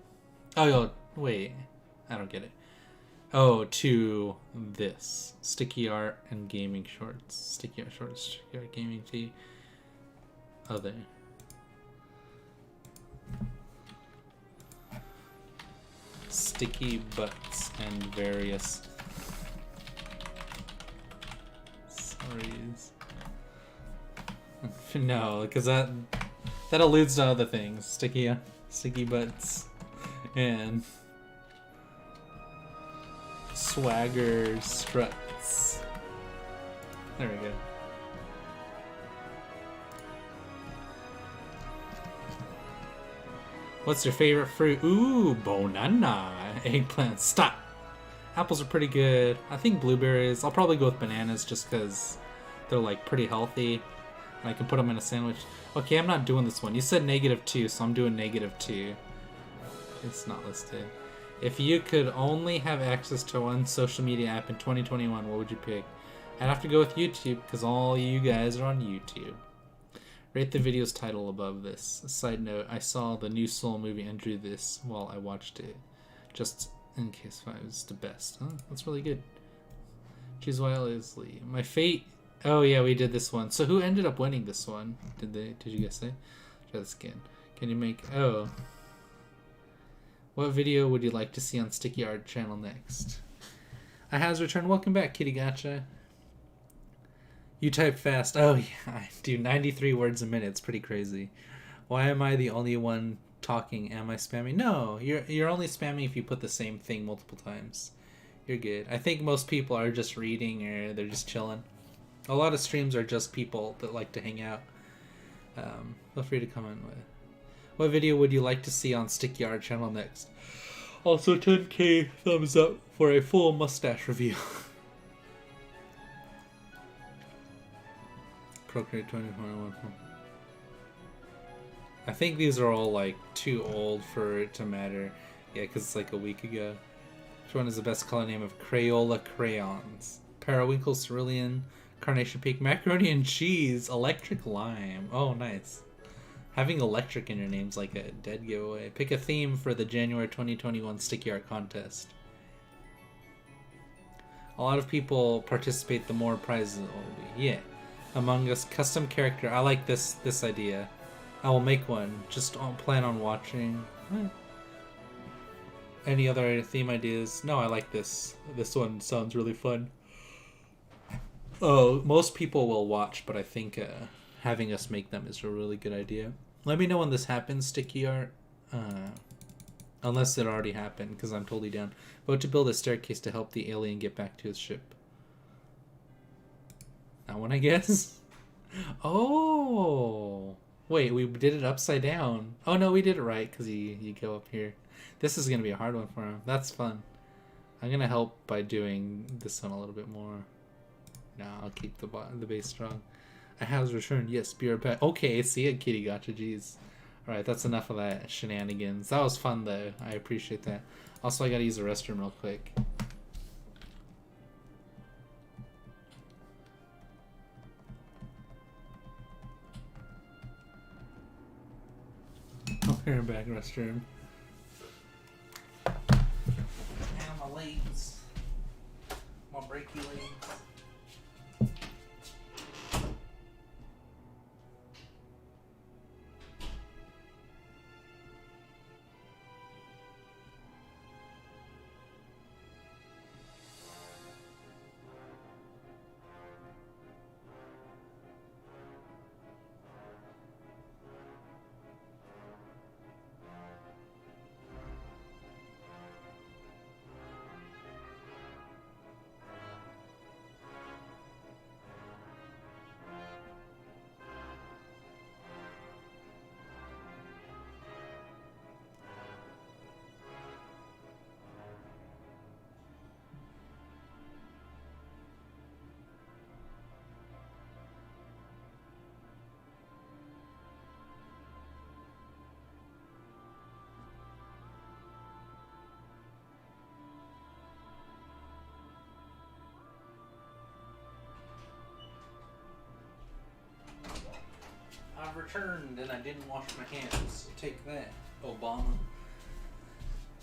Oh, yo, wait. I don't get it. Oh, to this. Sticky Art and Gaming Shorts. Sticky Art Shorts, Sticky Art Gaming T. Other. Sticky Butts and various stories. No, because that alludes to other things. Sticky butts and swagger struts. There we go. What's your favorite fruit? Ooh, banana. Eggplant. Stop. Apples are pretty good. I think blueberries. I'll probably go with bananas just because they're like pretty healthy. And I can put them in a sandwich. Okay, I'm not doing this one. You said -2, so I'm doing -2. It's not listed. If you could only have access to one social media app in 2021, what would you pick? I'd have to go with YouTube because all you guys are on YouTube. Rate the video's title above this. A side note, I saw the new Soul movie and drew this while I watched it. Just in case 5 is the best. Oh, that's really good. Choose wisely. My fate. Oh yeah, we did this one. So who ended up winning this one? Did you guys say? Try this again. Can you make... Oh. What video would you like to see on Sticky Art channel next? I has returned. Welcome back, Kitty Gotcha. You type fast. Oh yeah, I do 93 words a minute. It's pretty crazy. Why am I the only one talking? Am I spamming? No, you're only spamming if you put the same thing multiple times. You're good. I think most people are just reading or they're just chilling. A lot of streams are just people that like to hang out. Feel free to comment with. What video would you like to see on Sticky Art channel next? Also 10k thumbs up for a full mustache review. Procreate 2021. I think these are all like too old for it to matter. Yeah, because it's like a week ago. Which one is the best color name of Crayola crayons? Periwinkle, Cerulean, Carnation Peak, Macaroni and Cheese, Electric Lime. Oh, nice. Having electric in your name's like a dead giveaway. Pick a theme for the January 2021 Sticky Art contest. A lot of people participate, the more prizes it will be. Yeah. Among Us custom character. I like this idea. I will make one. Just plan on watching. Any other theme ideas? No, I like this. This one sounds really fun. Oh, most people will watch, but I think having us make them is a really good idea. Let me know when this happens, Sticky Art. Unless it already happened, because I'm totally down. Vote to build a staircase to help the alien get back to his ship. That one, I guess? Oh! Wait, we did it upside down. Oh no, we did it right, because you go up here. This is going to be a hard one for him. That's fun. I'm going to help by doing this one a little bit more. No, I'll keep the base strong. I have returned. Yes, be right back. Okay, see ya, Kitty Gotcha. Jeez. Alright, that's enough of that shenanigans. That was fun, though. I appreciate that. Also, I gotta use the restroom real quick. I'll be right back, restroom. Ow, my legs. My breaky legs. I've returned and I didn't wash my hands. Take that, Obama.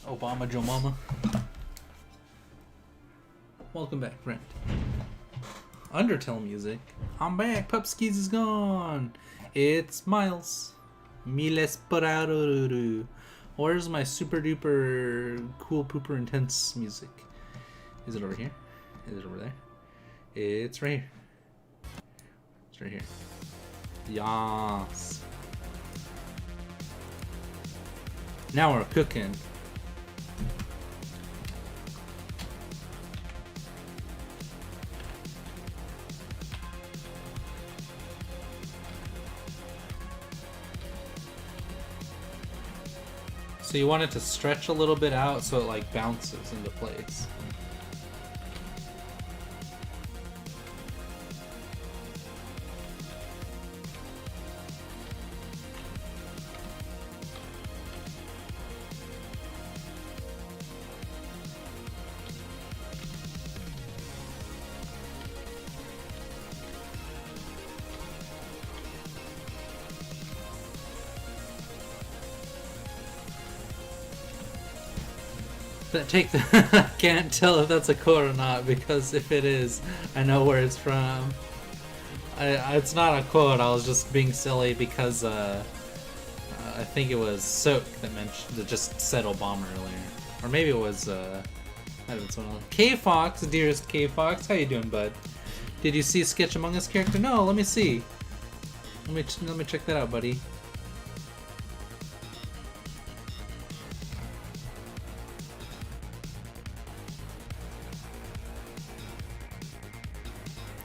Obama Joe Mama. Welcome back, friend. Undertale music. I'm back. Pupskis is gone. It's Miles. Miles Pararuru. Where's my super duper cool pooper intense music? Is it over here? Is it over there? It's right here. It's right here. Yas. Now we're cooking. So you want it to stretch a little bit out so it like bounces into place. Take the can't tell if that's a quote or not, because if it is, I know where it's from. It's not a quote. I was just being silly because I think it was Soak that just said Obama earlier, or maybe it was might have been someone else. K Fox, dearest K Fox, how you doing, bud? Did you see Sketch Among Us character? No, let me see. Let me check that out, buddy.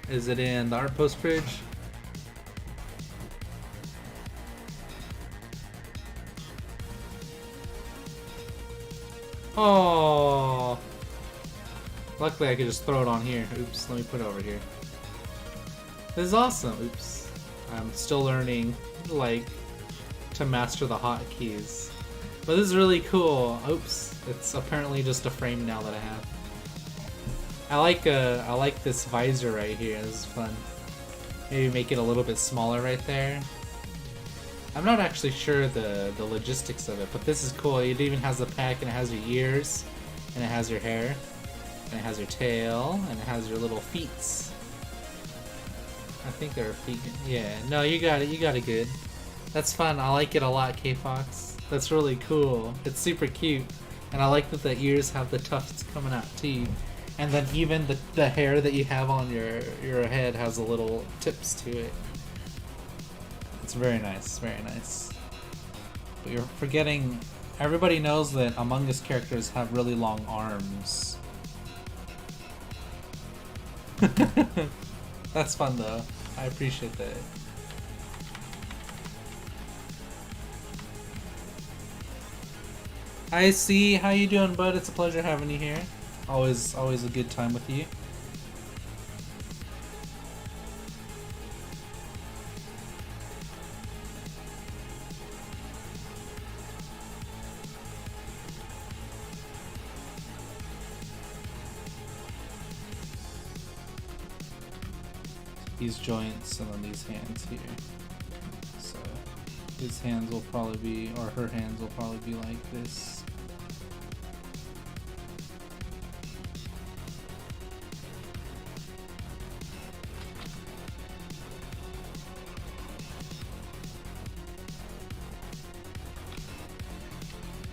Is it in the art post bridge? Oh! Luckily I could just throw it on here. Oops, let me put it over here. This is awesome. Oops. I'm still learning, like, to master the hotkeys. But this is really cool. Oops. It's apparently just a frame now that I have. I like this visor right here. This is fun. Maybe make it a little bit smaller right there. I'm not actually sure the logistics of it, but this is cool. It even has the pack, and it has your ears, and it has your hair, and it has your tail, and it has your little feet. I think there are feet. Yeah, no, you got it. You got it good. That's fun. I like it a lot, K-Fox. That's really cool. It's super cute, and I like that the ears have the tufts coming out too. And then even the hair that you have on your head has a little tips to it. It's very nice, very nice. But you're forgetting, everybody knows that Among Us characters have really long arms. That's fun though. I appreciate that. I see. How you doing, bud? It's a pleasure having you here. Always a good time with you. These joints and then these hands here. So his hands will probably be, or her hands will probably be like this.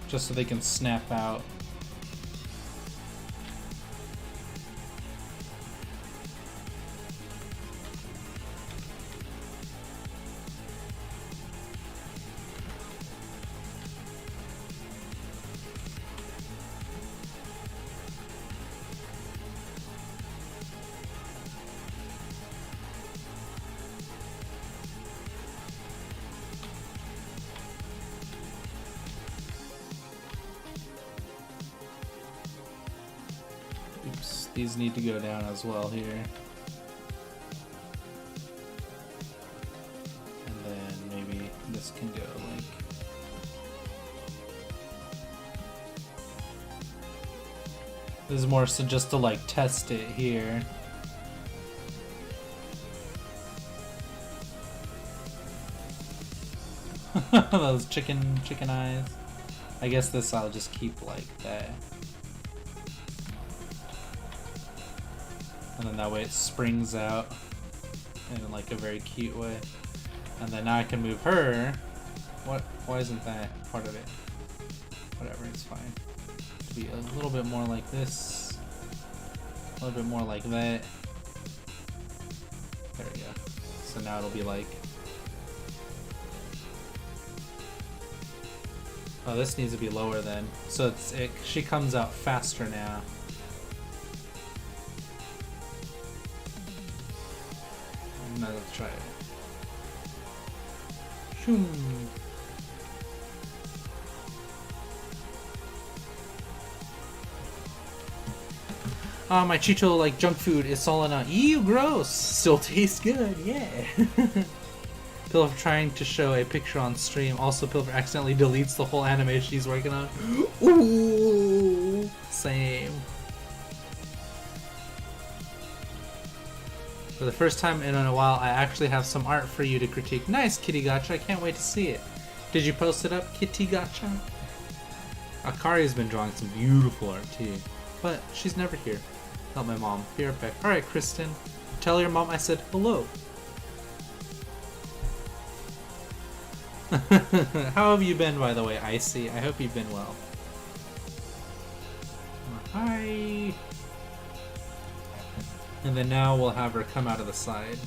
Just so they can snap out. These need to go down as well here. And then maybe this can go like... This is more so just to like test it here. Those chicken eyes. I guess this I'll just keep like that. And then that way it springs out in like a very cute way. And then now I can move her. Why isn't that part of it? Whatever, it's fine. To be a little bit more like this. A little bit more like that. There we go. So now it'll be like Oh, this needs to be lower then. So she comes out faster now. Now let's try it. Shoom. Oh, my Cheeto like junk food is solid out. Ew, gross! Still tastes good, yeah! Pilfer trying to show a picture on stream. Also, Pilfer accidentally deletes the whole animation he's working on. Ooh! Same. For the first time in a while, I actually have some art for you to critique. Nice, Kitty Gotcha. I can't wait to see it. Did you post it up, Kitty Gotcha? Akari's been drawing some beautiful art too. But she's never here. Not my mom. Be right back. Alright, Kristen. Tell your mom I said hello. How have you been, by the way, Icy? I hope you've been well. Hi. And then now we'll have her come out of the side.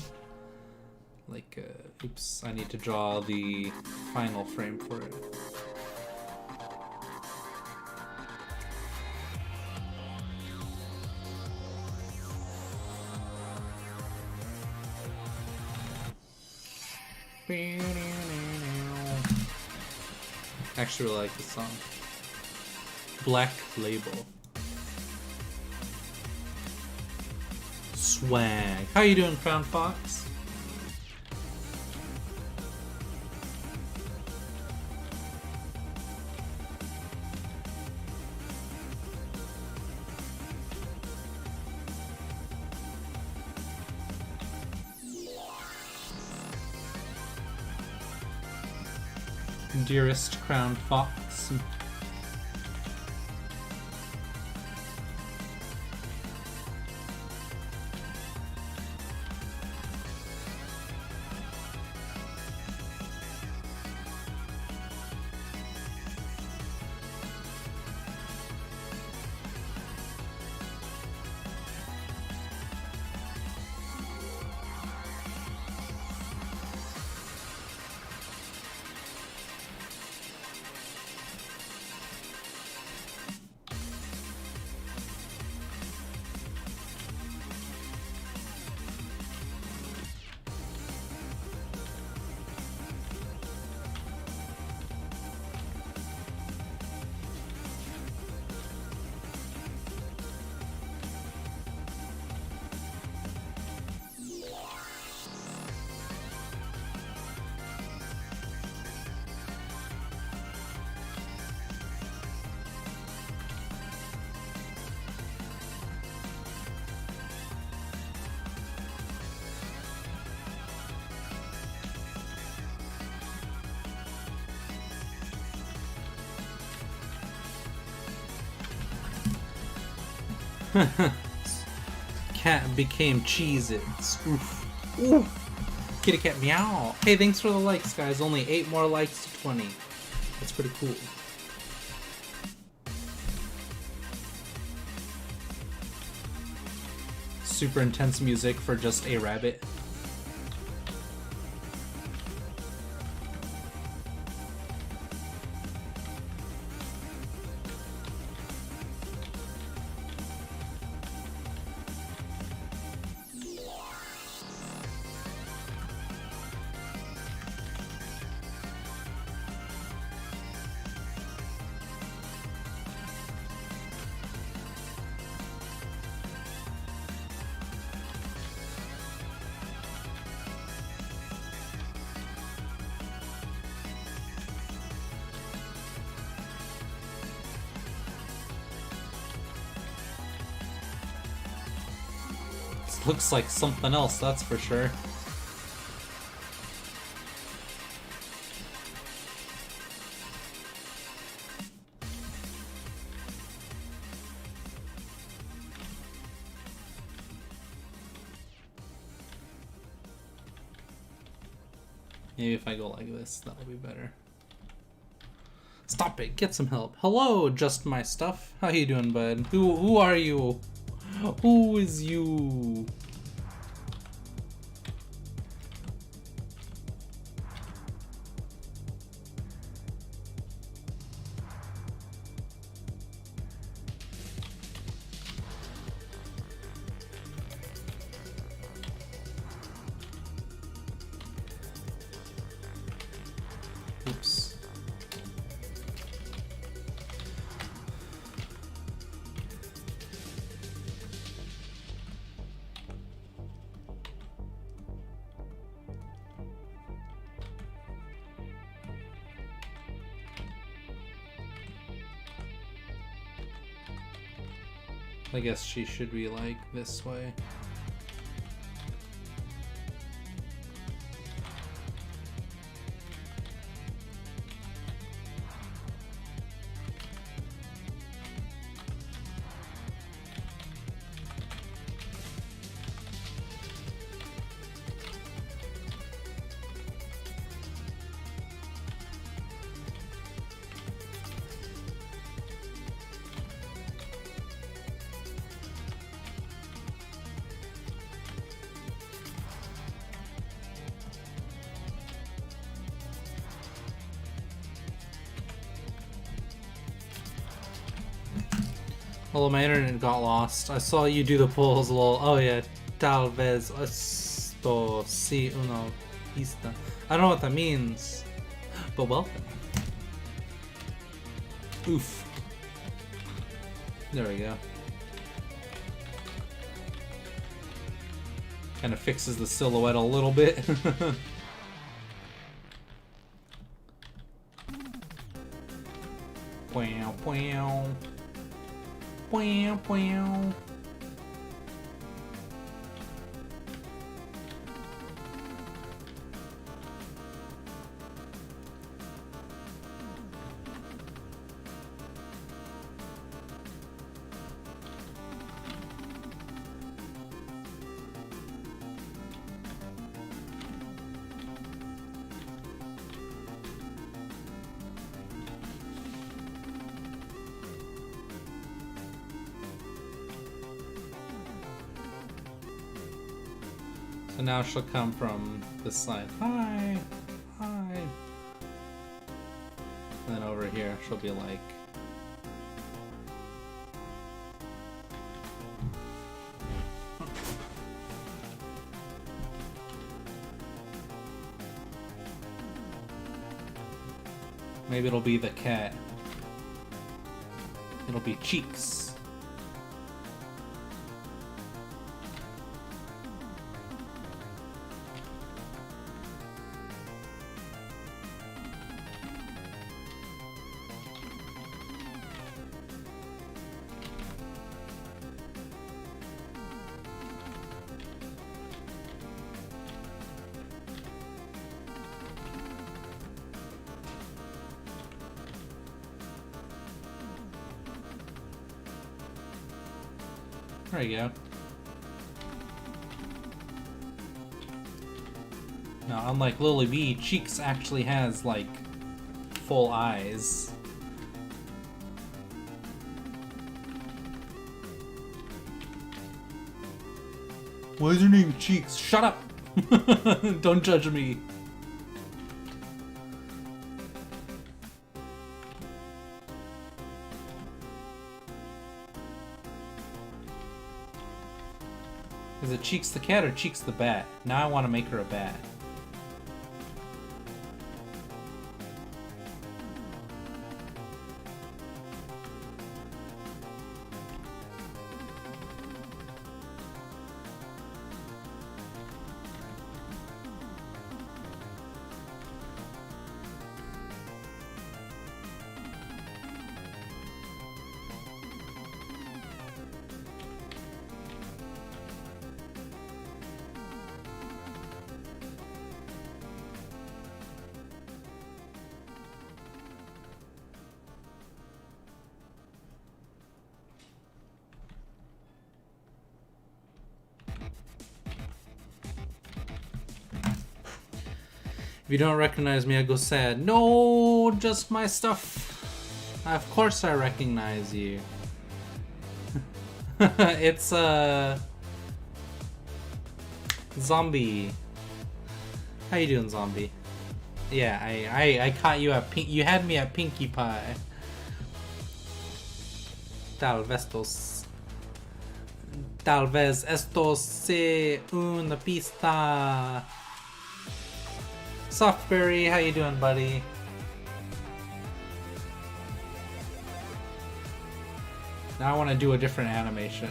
Like, oops, I need to draw the final frame for it. I actually really like this song. Black Label. Swag. How you doing, Crown Fox? Dearest Crown Fox. Cat became Cheez-Its. Oof. Oof. Kitty cat meow. Hey, thanks for the likes, guys. Only 8 more likes to 20. That's pretty cool. Super intense music for just a rabbit. Looks like something else, that's for sure. Maybe if I go like this, that'll be better. Stop it, get some help. Hello, Just My Stuff. How you doing, bud? Who are you? Who is you? I guess she should be like this way. Although my internet got lost. I saw you do the polls, lol. Oh yeah, tal vez esto si una pista. I don't know what that means, but welcome. Oof. There we go. Kind of fixes the silhouette a little bit. Wow, wow. Wow, wow. So now she'll come from this side. Hi! Hi! And then over here she'll be like... Maybe it'll be the cat. It'll be Cheeks. There you go. Now, unlike Lily V, Cheeks actually has, like, full eyes. Why is your name Cheeks? Shut up! Don't judge me. Is it Cheeks the cat or Cheeks the bat? Now I want to make her a bat. If you don't recognize me, I go sad. No, just my stuff. Of course I recognize you. It's Zombie. How you doing, Zombie? Yeah, I caught you at you had me at Pinkie Pie. Tal vez esto sea una pista. Softberry, how you doing, buddy? Now I want to do a different animation.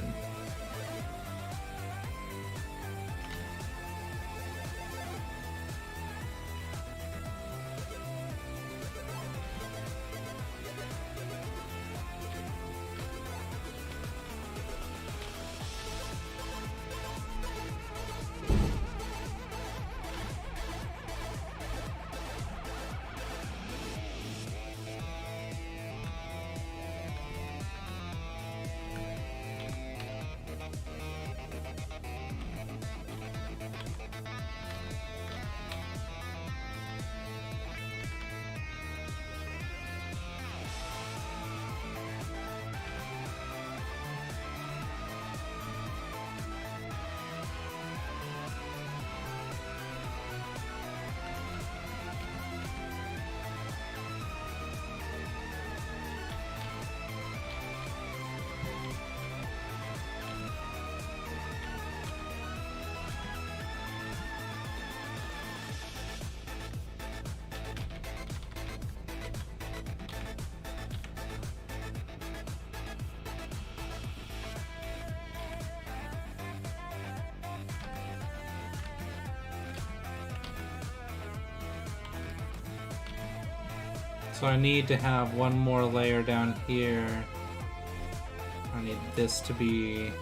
So I need to have one more layer down here. I need this to be...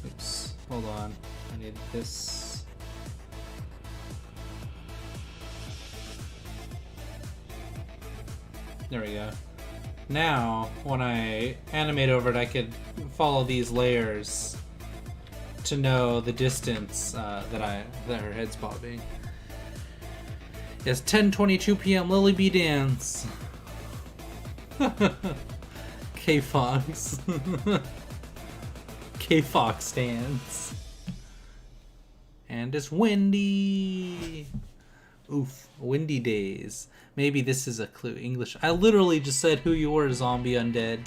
Oops, hold on. I need this. There we go. Now, when I animate over it, I could follow these layers to know the distance that her head's bobbing. Yes, 10:22 p.m. Lily B dance. K Fox. K Fox dance. And it's windy. Oof, windy days. Maybe this is a clue. English. I literally just said who you were, zombie undead.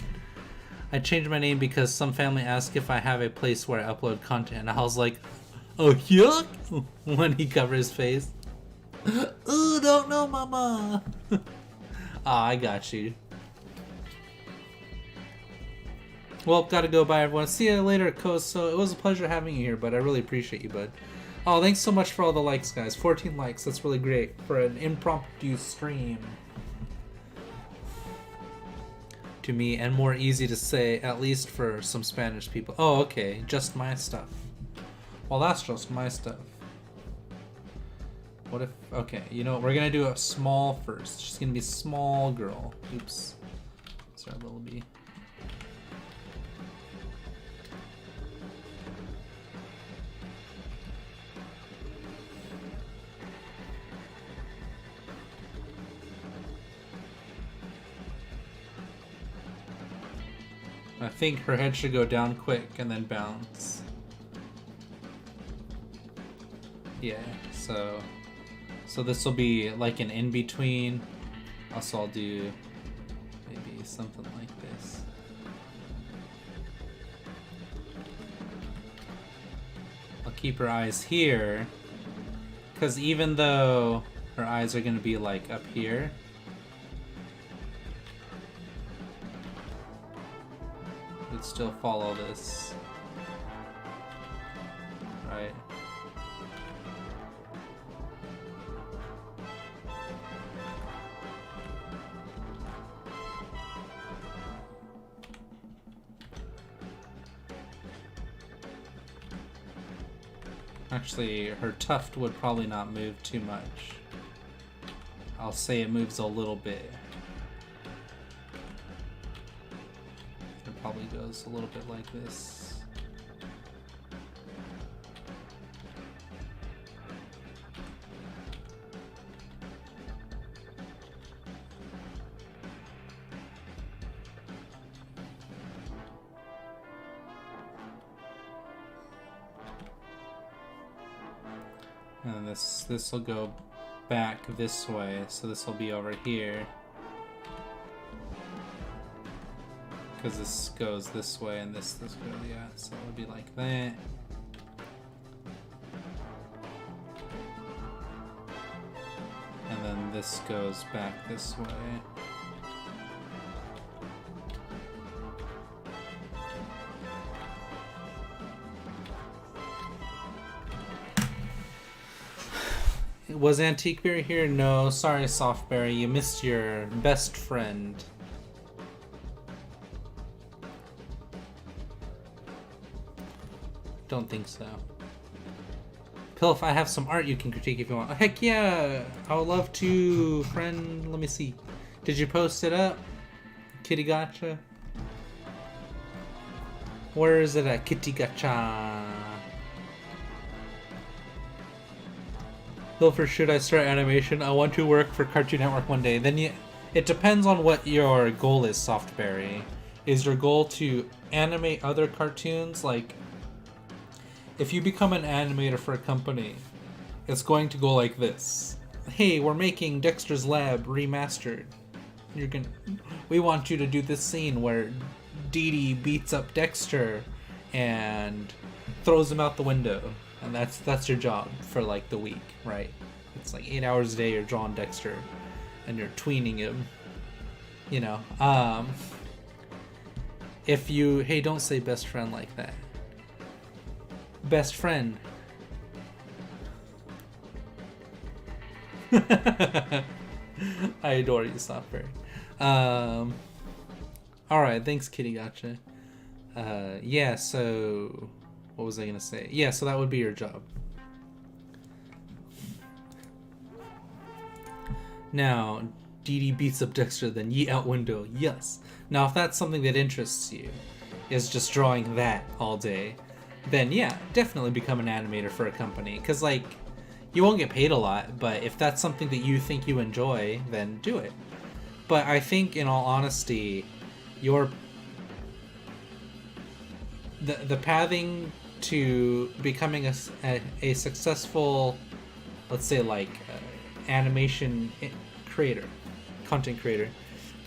I changed my name because some family asked if I have a place where I upload content. I was like, oh, yuck! When he covered his face. Ooh, don't know, mama! Ah, I got you. Well, gotta go, bye, everyone. See you later, Coast. So it was a pleasure having you here, bud. I really appreciate you, bud. Oh, thanks so much for all the likes, guys. 14 likes. That's really great for an impromptu stream. To me, and more easy to say, at least for some Spanish people. Oh, okay. Just my stuff. Well, that's just my stuff. What if... Okay, you know what? We're gonna do a small first. She's gonna be small girl. Oops. Sorry, little bee. I think her head should go down quick and then bounce. Yeah, so this will be like an in-between. Also, I'll do maybe something like this. I'll keep her eyes here, because even though her eyes are going to be like up here, we'd still follow this, right? Actually, her tuft would probably not move too much. I'll say it moves a little bit. It probably goes a little bit like this. And this will go back this way, so this will be over here. Because this goes this way and this goes, yeah, so it'll be like that. And then this goes back this way. Was Antiqueberry here? No, sorry, Softberry, you missed your best friend. Don't think so. Pilf, I have some art you can critique if you want. Oh, heck yeah! I would love to, friend. Let me see. Did you post it up? Kitty Gotcha? Where is it at? Kitty Gotcha. Pilfer, should I start animation? I want to work for Cartoon Network one day. Then it depends on what your goal is, Softberry. Is your goal to animate other cartoons? Like, if you become an animator for a company, it's going to go like this. Hey, we're making Dexter's Lab remastered. We want you to do this scene where Dee Dee beats up Dexter and throws him out the window. And that's your job for like the week, right? It's like 8 hours a day you're drawing Dexter and you're tweening him. You know. If you, hey, don't say best friend like that. Best friend. I adore you, Software. Alright, thanks, Kitty Gotcha. Yeah, so what was I gonna say? Yeah, so that would be your job. Now, Dee beats up Dexter, then yeet out window. Yes. Now, if that's something that interests you, is just drawing that all day, then yeah, definitely become an animator for a company. Because, like, you won't get paid a lot, but if that's something that you think you enjoy, then do it. But I think, in all honesty, the pathing to becoming a successful, let's say, like, animation creator, content creator,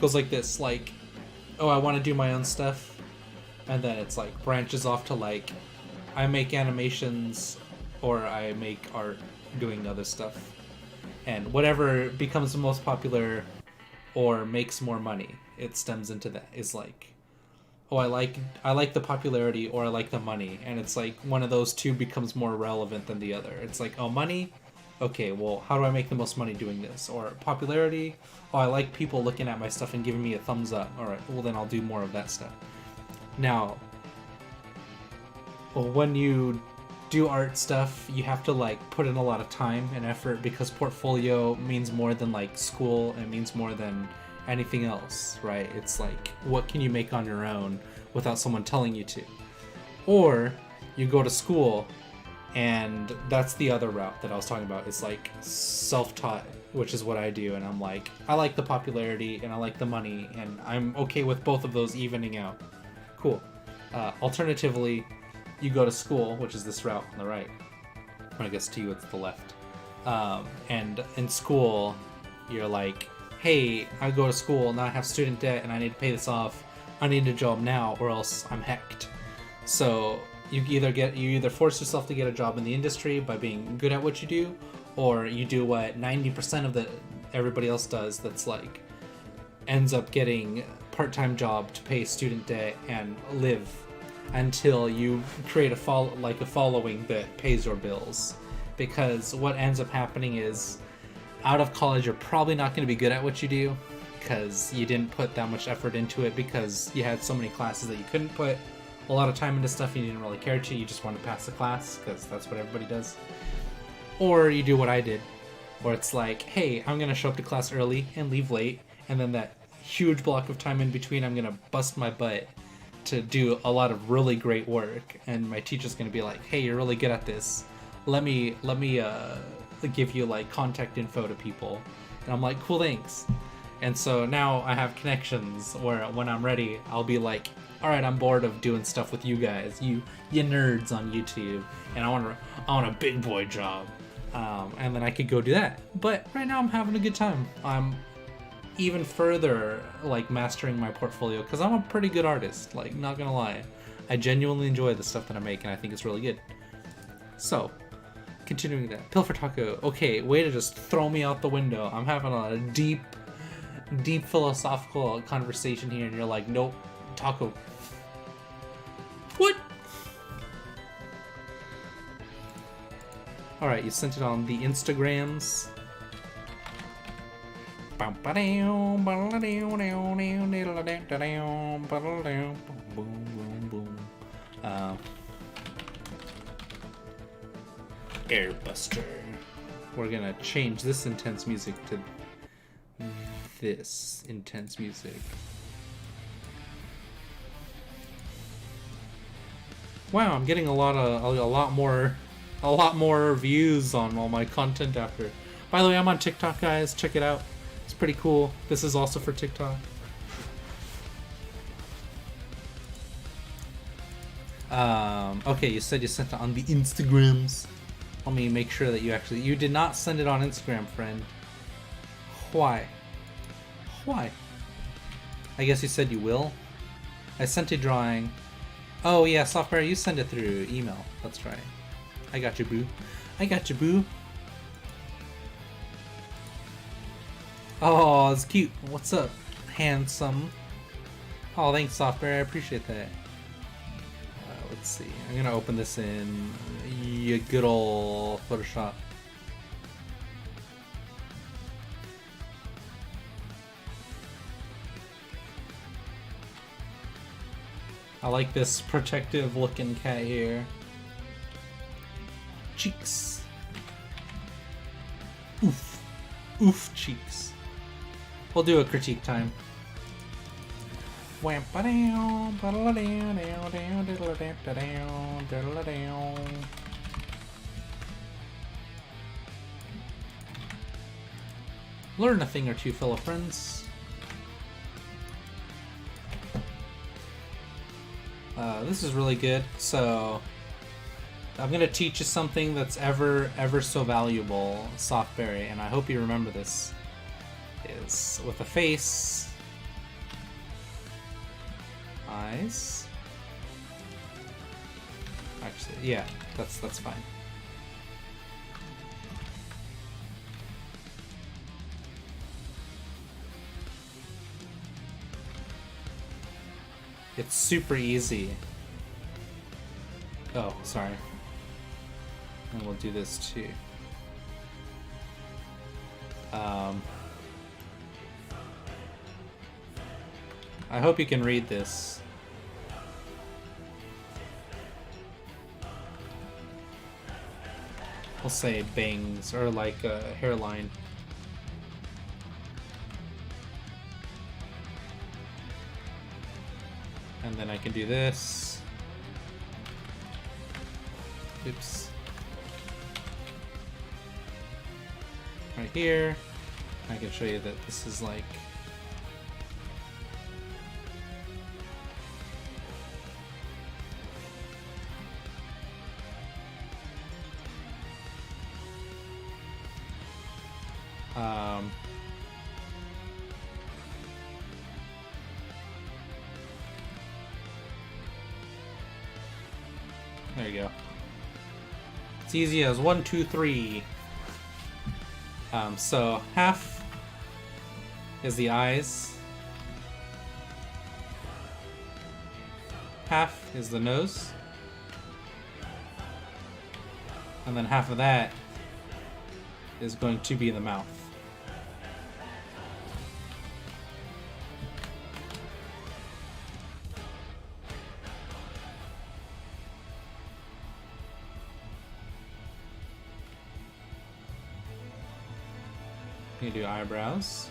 goes like this, like, oh, I want to do my own stuff, and then it's like branches off to like, I make animations or I make art doing other stuff, and whatever becomes the most popular or makes more money, it stems into that. Is like, oh, I like the popularity or I like the money, and it's like one of those two becomes more relevant than the other. It's like, oh, money, okay, well, how do I make the most money doing this? Or popularity, oh, I like people looking at my stuff and giving me a thumbs up. Alright, well then I'll do more of that stuff. Now, well, when you do art stuff, you have to like put in a lot of time and effort, because portfolio means more than like school, and means more than anything else, right? It's like, what can you make on your own without someone telling you to? Or you go to school, and that's the other route that I was talking about. It's like self-taught, which is what I do, and I'm like, I like the popularity and I like the money, and I'm okay with both of those evening out. Cool. Alternatively, you go to school, which is this route on the right. Or I guess to you it's the left. And in school, you're like, hey, I go to school, now I have student debt and I need to pay this off. I need a job now or else I'm hecked. So you either force yourself to get a job in the industry by being good at what you do, or you do what 90% of everybody else does, that's like ends up getting a part-time job to pay student debt and live until you create a following that pays your bills. Because what ends up happening is, out of college, you're probably not going to be good at what you do because you didn't put that much effort into it, because you had so many classes that you couldn't put a lot of time into stuff you didn't really care to. You just want to pass the class because that's what everybody does. Or you do what I did, where it's like, hey, I'm going to show up to class early and leave late, and then that huge block of time in between, I'm going to bust my butt to do a lot of really great work, and my teacher's going to be like, hey, you're really good at this. Let me give you like contact info to people. And I'm like, cool, thanks. And so now I have connections where when I'm ready, I'll be like, all right, I'm bored of doing stuff with you guys, you nerds on YouTube, and I want a big boy job. And then I could go do that. But right now I'm having a good time. I'm even further like mastering my portfolio because I'm a pretty good artist, like, not gonna lie. I genuinely enjoy the stuff that I make, and I think it's really good. So, continuing that. Pilfer Taco. Okay, way to just throw me out the window. I'm having a deep philosophical conversation here, and you're like, nope, taco. What? Alright, you sent it on the Instagrams. Airbuster. We're gonna change this intense music to this intense music. Wow, I'm getting a lot more views on all my content after. By the way, I'm on TikTok, guys. Check it out. It's pretty cool. This is also for TikTok. Okay, you said you sent it on the Instagrams. Let me make sure that you did not send it on Instagram, friend. Why? Why? I guess you said you will. I sent a drawing. Oh yeah, Software, you send it through email. That's right. I got you, boo. I got you, boo. Oh, it's cute. What's up, handsome? Oh, thanks, Software. I appreciate that. Let's see. I'm gonna open this in good old Photoshop. I like this protective looking cat here. Cheeks. Oof. Oof cheeks. We'll do a critique time. Learn a thing or two, fellow friends. This is really good. So I'm gonna teach you something that's ever so valuable, Softberry, and I hope you remember this. Is with a face, eyes. Actually, yeah, that's fine. It's super easy. Oh, sorry. And we'll do this too. I hope you can read this. We'll say bangs, or like a hairline. And then I can do this. Oops. Right here. I can show you that this is like... there you go. It's easy as 1, 2, 3. So half is the eyes, half is the nose, and then half of that is going to be the mouth. You do eyebrows,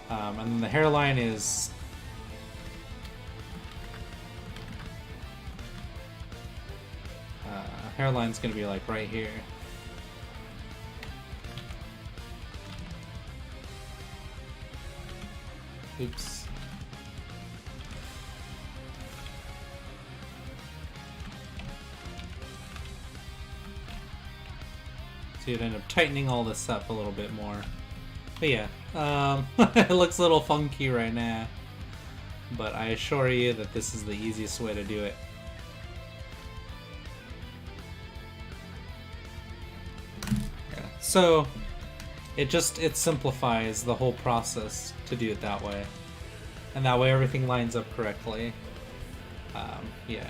and then the hairline is hairline's gonna be like right here. Oops. So you'd end up tightening all this up a little bit more. But yeah, it looks a little funky right now. But I assure you that this is the easiest way to do it. Yeah. So it simplifies the whole process to do it that way. And that way everything lines up correctly. Yeah.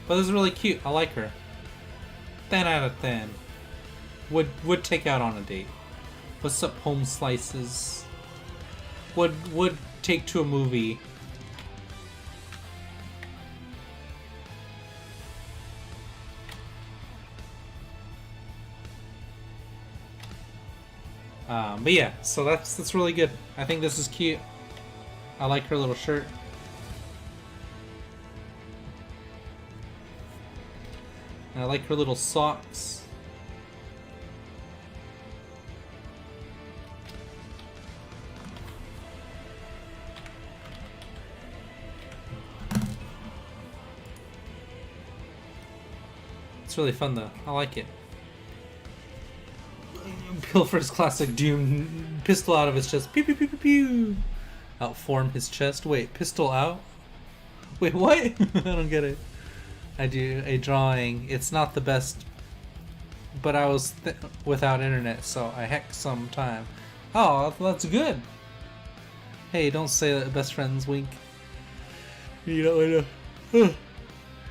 But this is really cute. I like her. 10 out of 10. Would take out on a date. What's up, home slices? Would take to a movie. But yeah, so that's really good. I think this is cute. I like her little shirt. I like her little socks. It's really fun though. I like it. Pilfer's classic Doom. Pistol out of his chest. Pew pew pew pew pew. Outform his chest. Wait, pistol out? Wait, what? I don't get it. I do a drawing. It's not the best, but I was without internet, so I heck some time. Oh, that's good. Hey, don't say that, best friends, wink. You know, I know.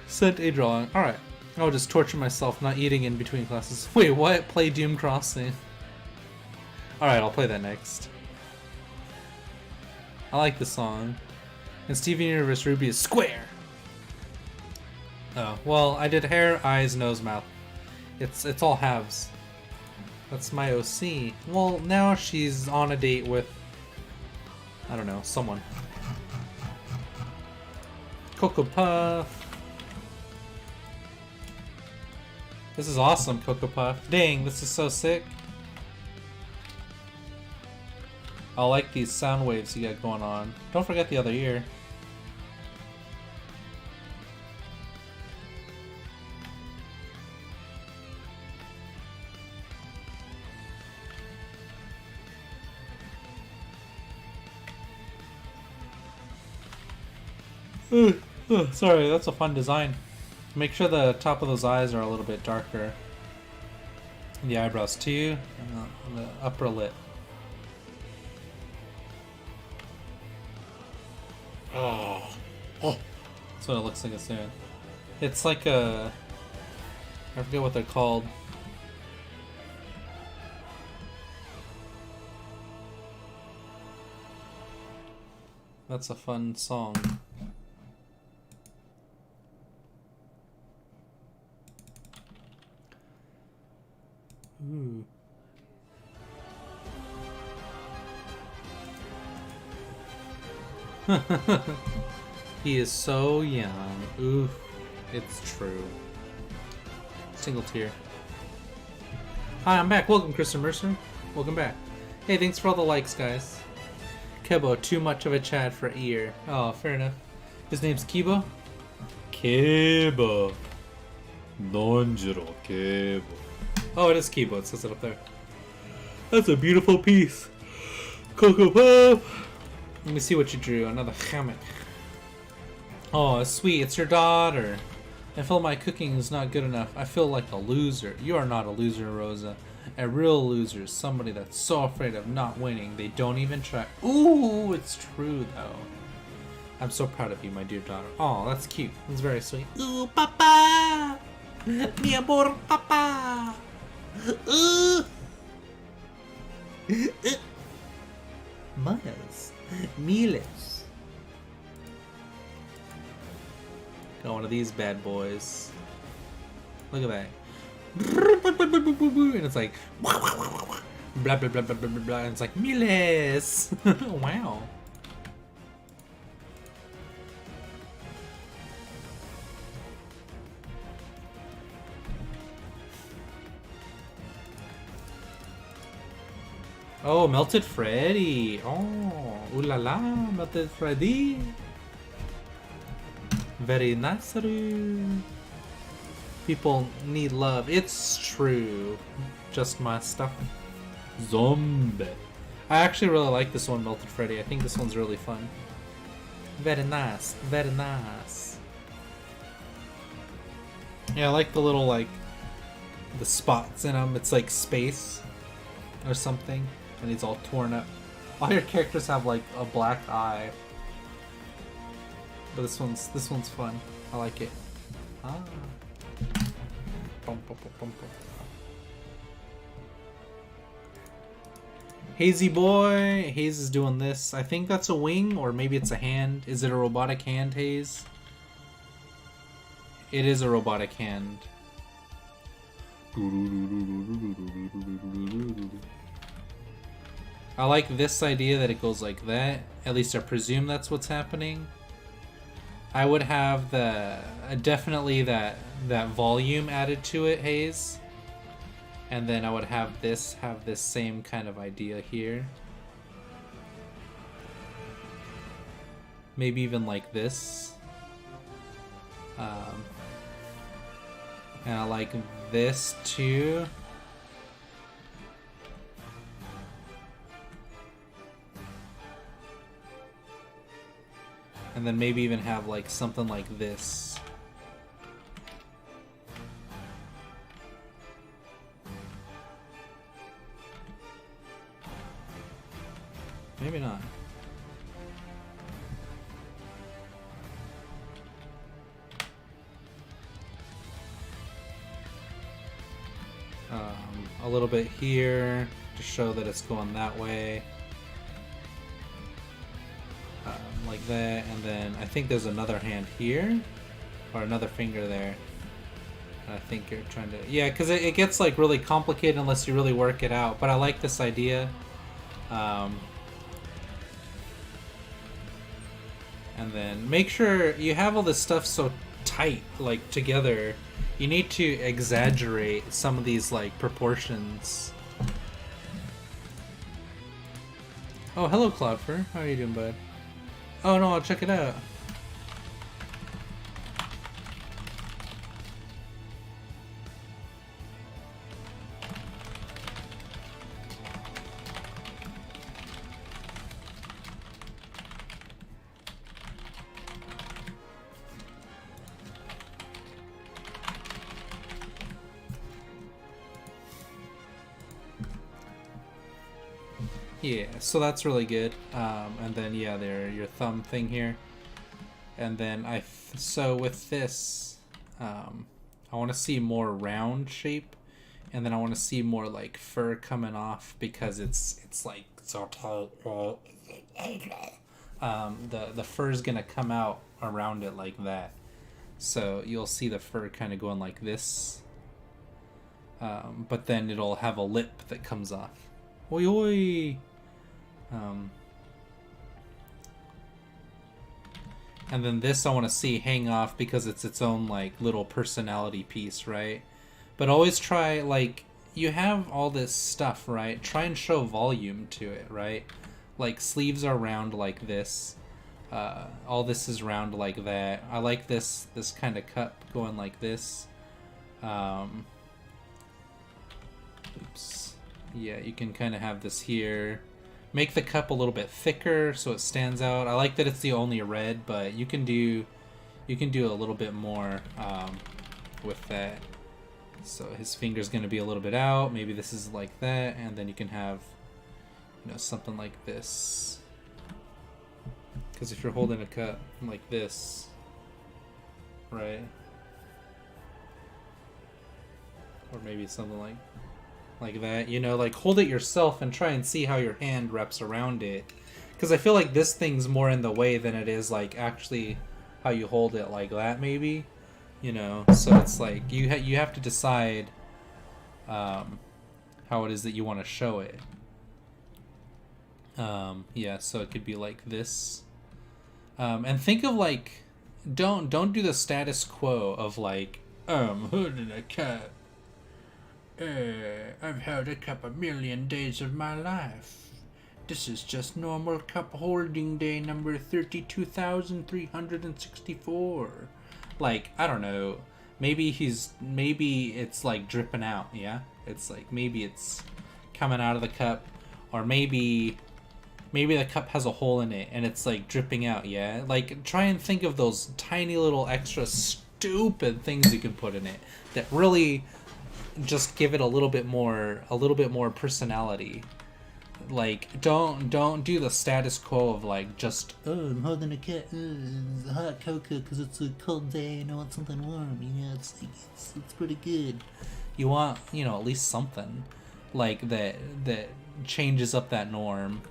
Sent a drawing. Alright. I'll just torture myself not eating in between classes. Wait, what? Play Doom Crossing. Alright, I'll play that next. I like the song. And Steven Universe Ruby is square! Oh, well, I did hair, eyes, nose, mouth. It's all halves. That's my OC. Well, now she's on a date with, I don't know, someone. Cocoa Puff. This is awesome, Cocoa Puff. Dang, this is so sick. I like these sound waves you got going on. Don't forget the other ear. Sorry, that's a fun design. Make sure the top of those eyes are a little bit darker. The eyebrows too, and the upper lip. Oh. That's what it looks like soon. It's like a... I forget what they're called. That's a fun song. Ooh. He is so young. Ooh, it's true. Single tear. Hi, I'm back. Welcome, Kristen Mercer. Welcome back. Hey, thanks for all the likes, guys. Kebo, too much of a Chad for ear. Oh, fair enough. His name's Kibo? Kebo. Donjiro Kebo. Oh, it is Kibo. It says it up there. That's a beautiful piece. Cocoa Puff. Let me see what you drew. Another hammock. Oh, sweet. It's your daughter. I feel my cooking is not good enough. I feel like a loser. You are not a loser, Rosa. A real loser is somebody that's so afraid of not winning they don't even try. Ooh, it's true though. I'm so proud of you, my dear daughter. Oh, that's cute. That's very sweet. Ooh, papa! Mi amor, papa! Miles. Miles. Got one of these bad boys. Look at that. And it's like blah blah blah blah blah blah blah, and it's like Miles. Wow. Oh, Melted Freddy. Oh, ooh la la, Melted Freddy. Very nice. People need love. It's true. Just my stuff. Zombie. I actually really like this one, Melted Freddy. I think this one's really fun. Very nice. Very nice. Yeah, I like the little, like, the spots in them. It's like space or something. And he's all torn up. All your characters have, like, a black eye. But this one's fun. I like it. Ah. Hazy boy. Haze is doing this. I think that's a wing, or maybe it's a hand. Is it a robotic hand, Haze? It is a robotic hand. I like this idea that it goes like that. At least I presume that's what's happening. I would have the definitely that volume added to it, Haze. And then I would have this same kind of idea here. Maybe even like this. And I like this too. And then maybe even have like something like this. Maybe not. A little bit here to show that it's going that way. Like that, and then I think there's another hand here, or another finger there. I think you're trying to... Yeah, because it gets like really complicated unless you really work it out, but I like this idea. And then make sure you have all this stuff so tight, like together. You need to exaggerate some of these like proportions. Oh, hello Cloudfur. How are you doing, bud? Oh no, I'll check it out. Yeah, so that's really good. And then yeah, there your thumb thing here. And then so with this, I want to see more round shape, and then I want to see more like fur coming off because it's like so tight. The fur's gonna come out around it like that, so you'll see the fur kind of going like this. But then it'll have a lip that comes off. Oi oi. And then this I want to see hang off because it's its own like little personality piece, right? But always try, like, you have all this stuff, right? Try and show volume to it, right? Like sleeves are round like this. All this is round like that. I like this kind of cup going like this. Oops. Yeah, you can kind of have this here. Make the cup a little bit thicker so it stands out. I like that it's the only red, but you can do a little bit more with that. So his finger's going to be a little bit out. Maybe this is like that, and then you can have, you know, something like this. Because if you're holding a cup like this, right? Or maybe something like that, you know, like hold it yourself and try and see how your hand wraps around it, because I feel like this thing's more in the way than it is like actually how you hold it like that, maybe, you know. So it's like you have to decide how it is that you want to show it. Yeah, so it could be like this, and think of like don't do the status quo of like holding a cup. I've held a cup 1,000,000 days of my life. This is just normal cup holding day number 32,364. Like, I don't know. Maybe it's like dripping out, yeah? It's like, maybe it's coming out of the cup, or maybe the cup has a hole in it and it's like dripping out, yeah? Like, try and think of those tiny little extra stupid things you can put in it that really just give it a little bit more personality. Like, don't do the status quo of like just, oh, I'm holding a cat, it's a hot cocoa because it's a cold day and I want something warm, you know. It's like it's pretty good. You want, you know, at least something like that changes up that norm.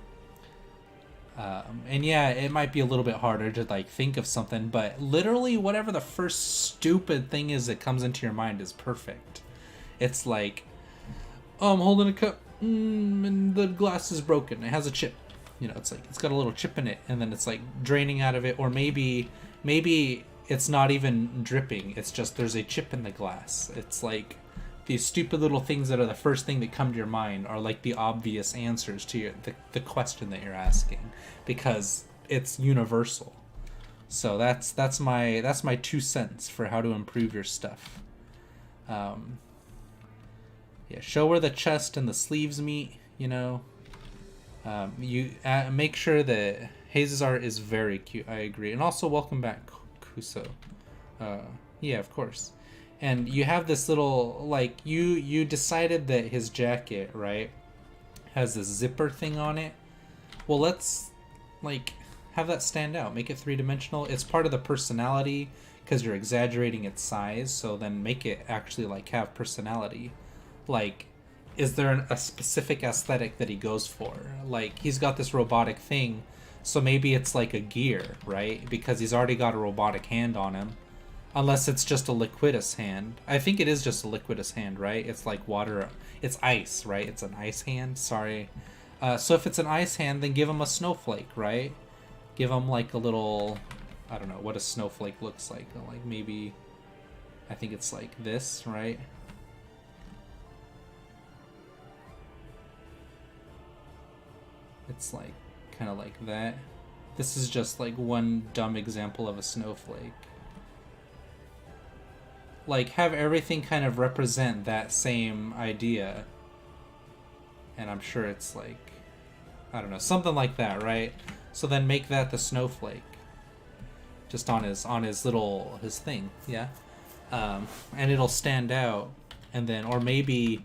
And yeah, it might be a little bit harder to like think of something, but literally whatever the first stupid thing is that comes into your mind is perfect. It's like, oh, I'm holding a cup, and the glass is broken. It has a chip. You know, it's like, it's got a little chip in it, and then it's like draining out of it. Or maybe it's not even dripping. It's just there's a chip in the glass. It's like these stupid little things that are the first thing that come to your mind are like the obvious answers to the question that you're asking, because it's universal. So that's my 2 cents for how to improve your stuff. Yeah, show where the chest and the sleeves meet, you know. You make sure that Hayes' art is very cute. I agree. And also, welcome back, Kuso. Yeah, of course. And you have this little, like, you decided that his jacket, right, has this zipper thing on it. Well, let's like have that stand out. Make it three-dimensional. It's part of the personality because you're exaggerating its size. So then make it actually like have personality. Like, is there a specific aesthetic that he goes for? Like, he's got this robotic thing, so maybe it's like a gear, right? Because he's already got a robotic hand on him. Unless it's just a liquidus hand. I think it is just a liquidus hand, right? It's like water. It's ice, right? It's an ice hand. Sorry. So if it's an ice hand, then give him a snowflake, right? Give him like a little... I don't know what a snowflake looks like. Like maybe... I think it's like this, right? It's like kind of like that. This is just like one dumb example of a snowflake. Like, have everything kind of represent that same idea. And I'm sure it's like, I don't know, something like that, right? So then make that the snowflake. Just on his thing, yeah? And it'll stand out. And then, or maybe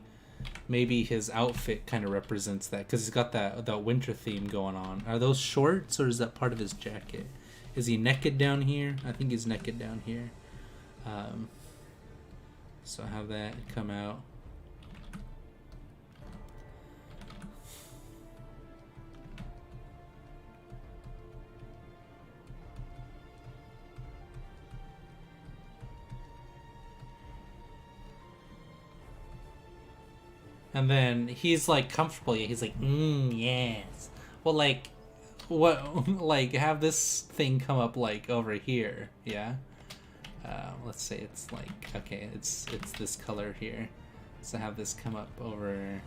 his outfit kind of represents that, because he's got that winter theme going on. Are those shorts, or is that part of his jacket? Is he naked down here? I think he's naked down here. So have that come out. And then he's like comfortable. He's like, yes. Well, like, what? Like, have this thing come up like over here, yeah. Let's say it's like, okay, it's this color here. So have this come up over.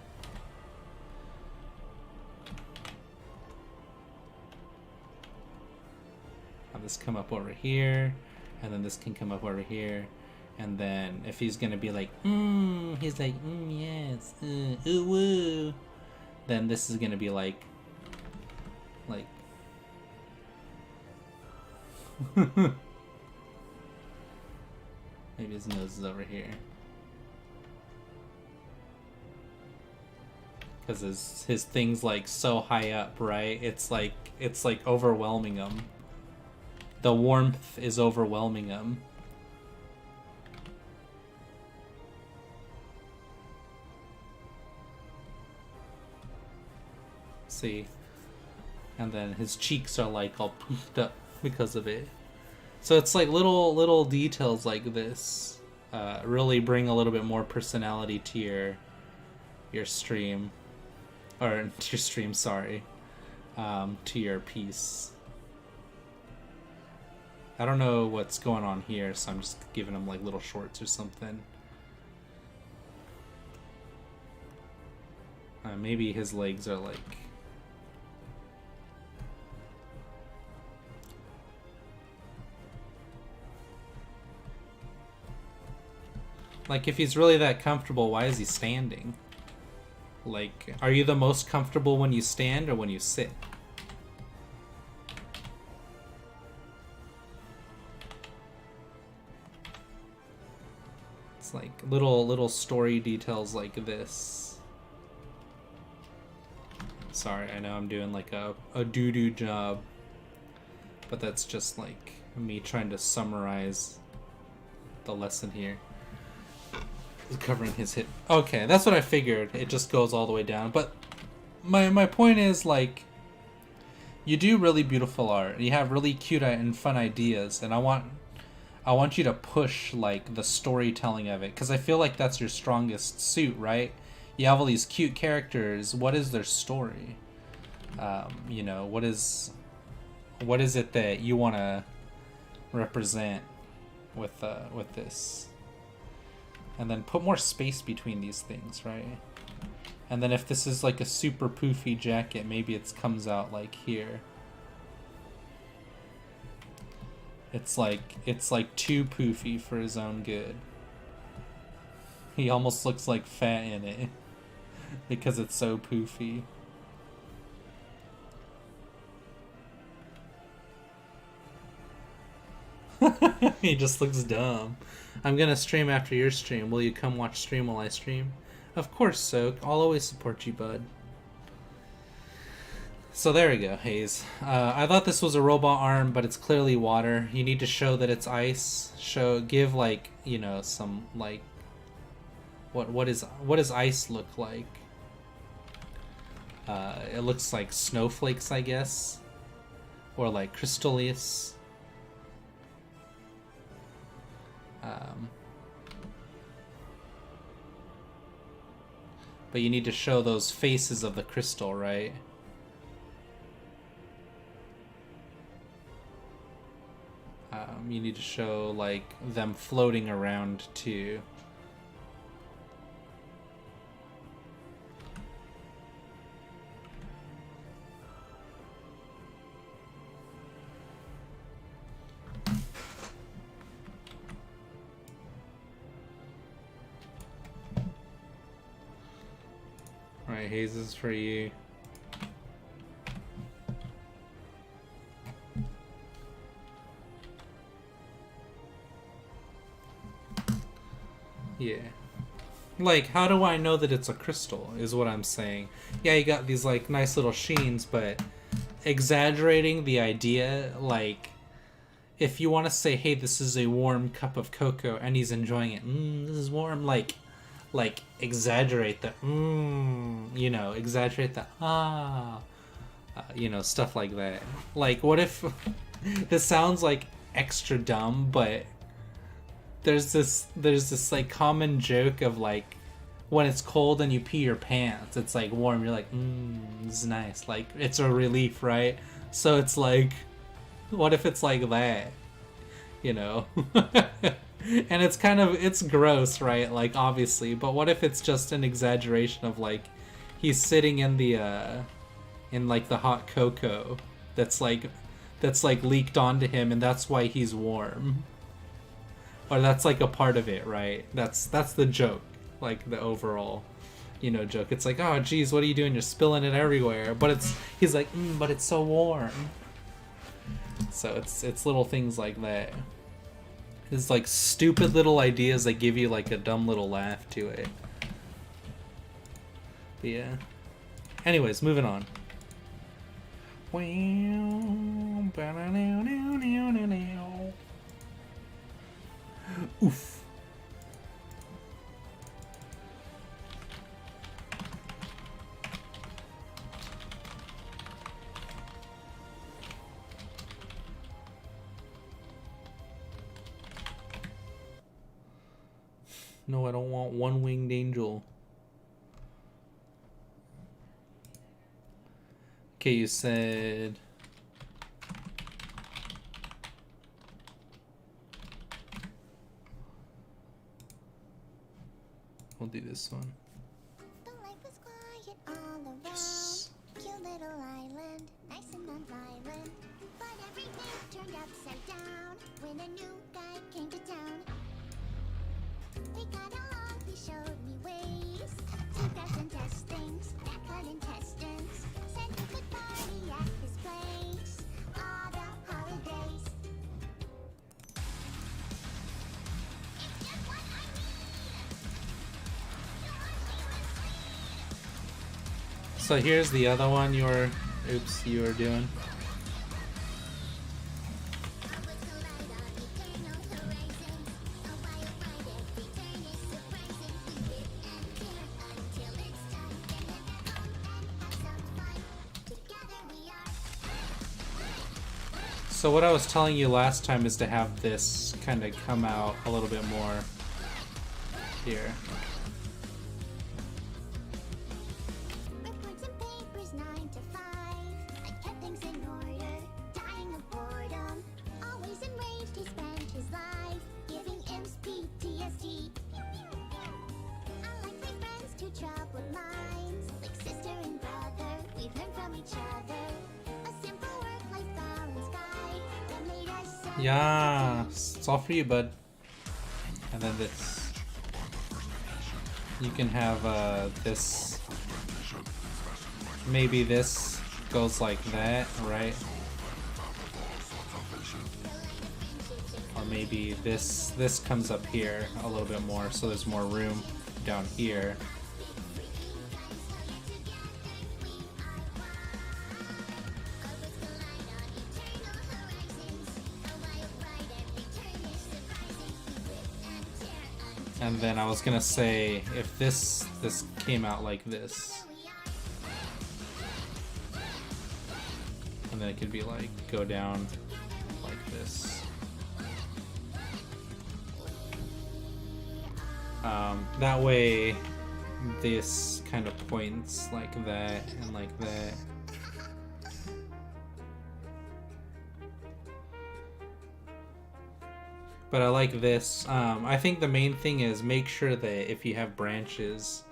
Have this come up over here, and then this can come up over here. And then if he's gonna be like, he's like, yes, ooh, woo. Then this is gonna be like maybe his nose is over here. Because his thing's like so high up, right? It's like overwhelming him. The warmth is overwhelming him. See? And then his cheeks are like all poofed up because of it. So it's like little details like this really bring a little bit more personality to your stream, or to your stream, sorry, to your piece. I don't know what's going on here, so I'm just giving him like little shorts or something. Maybe his legs are like... Like, if he's really that comfortable, why is he standing? Like, are you the most comfortable when you stand or when you sit? It's like little story details like this. Sorry, I know I'm doing like a doo-doo job, but that's just like me trying to summarize the lesson here. Covering his hip. Okay, that's what I figured. It just goes all the way down. But my point is, like, you do really beautiful art. You have really cute and fun ideas, and I want you to push like the storytelling of it, because I feel like that's your strongest suit, right? You have all these cute characters. What is their story? You know, what is it that you want to represent with this? And then put more space between these things, right? And then if this is like a super poofy jacket, maybe it comes out like here. It's like too poofy for his own good. He almost looks like fat in it because it's so poofy. He just looks dumb. I'm gonna stream after your stream. Will you come watch stream while I stream? Of course, Soak. I'll always support you, bud. So there we go, Haze. I thought this was a robot arm, but it's clearly water. You need to show that it's ice. Give like, you know, some like what does ice look like? It looks like snowflakes, I guess, or like crystallis. But you need to show those faces of the crystal, right? You need to show like them floating around too. Alright, Haze, is for you. Yeah. Like, how do I know that it's a crystal, is what I'm saying. Yeah, you got these, like, nice little sheens, but exaggerating the idea, like, if you want to say, hey, this is a warm cup of cocoa, and he's enjoying it, this is warm, like, exaggerate the, you know, exaggerate the, you know, stuff like that. Like, what if, this sounds, like, extra dumb, but there's this like common joke of like when it's cold and you pee your pants, it's like warm, you're like, this is nice, like it's a relief, right? So it's like, what if it's like that, you know? And it's kind of, it's gross, right? Like obviously, but what if it's just an exaggeration of like he's sitting in the in like the hot cocoa that's like leaked onto him, and that's why he's warm. Or that's like a part of it, right? That's the joke, like the overall, you know, joke. It's like, oh, geez, what are you doing? You're spilling it everywhere. But he's like, but it's so warm. So it's little things like that. It's like stupid little ideas that give you like a dumb little laugh to it. But yeah. Anyways, moving on. Oof. No, I don't want one-winged angel. Okay, you said... We'll do this one. The life was quiet all around. Yes. Cute little island, nice and non-violent. But everything turned upside down when a new guy came to town. We got along, he showed me ways to grab and test things, back intestines. Said we could party at his place all the holidays. It's just what I need. So here's the other one you were doing. So what I was telling you last time is to have this kind of come out a little bit more here. Reports and papers 9 to 5. I kept things in order, dying of boredom. Always enraged, he spent his life giving imps PTSD. I like my friends to troubled minds, like sister and brother. We learn from each other. A simple work-life balance guide that made us. Yeah, it's all for you, bud. And then this. You can have this. Maybe this goes like that, right? Or maybe this comes up here a little bit more, so there's more room down here. And then I was gonna say if this came out like this, and then it could be like go down like this. That way this kind of points like that and like that. But I like this. I think the main thing is make sure that if you have branches,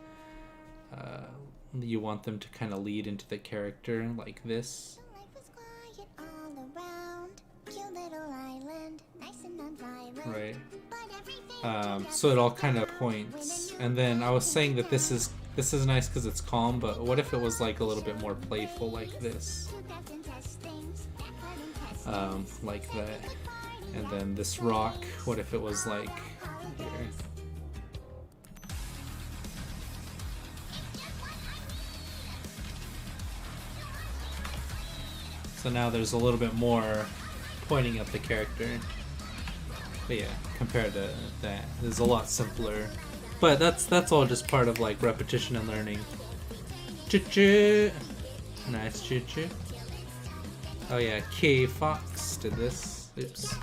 you want them to kind of lead into the character like this. Life was quiet all around. Cute little island, nice and non-violent. Right. But everything So it all kind of points. And then I was saying that this is nice because it's calm, but what if it was like a little bit more playful like this? Like that. And then this rock, what if it was like here? So now there's a little bit more pointing at the character. But yeah, compared to that, it's a lot simpler. But that's all just part of like repetition and learning. Choo-choo! Nice choo-choo. Oh yeah, K Fox did this. Oops.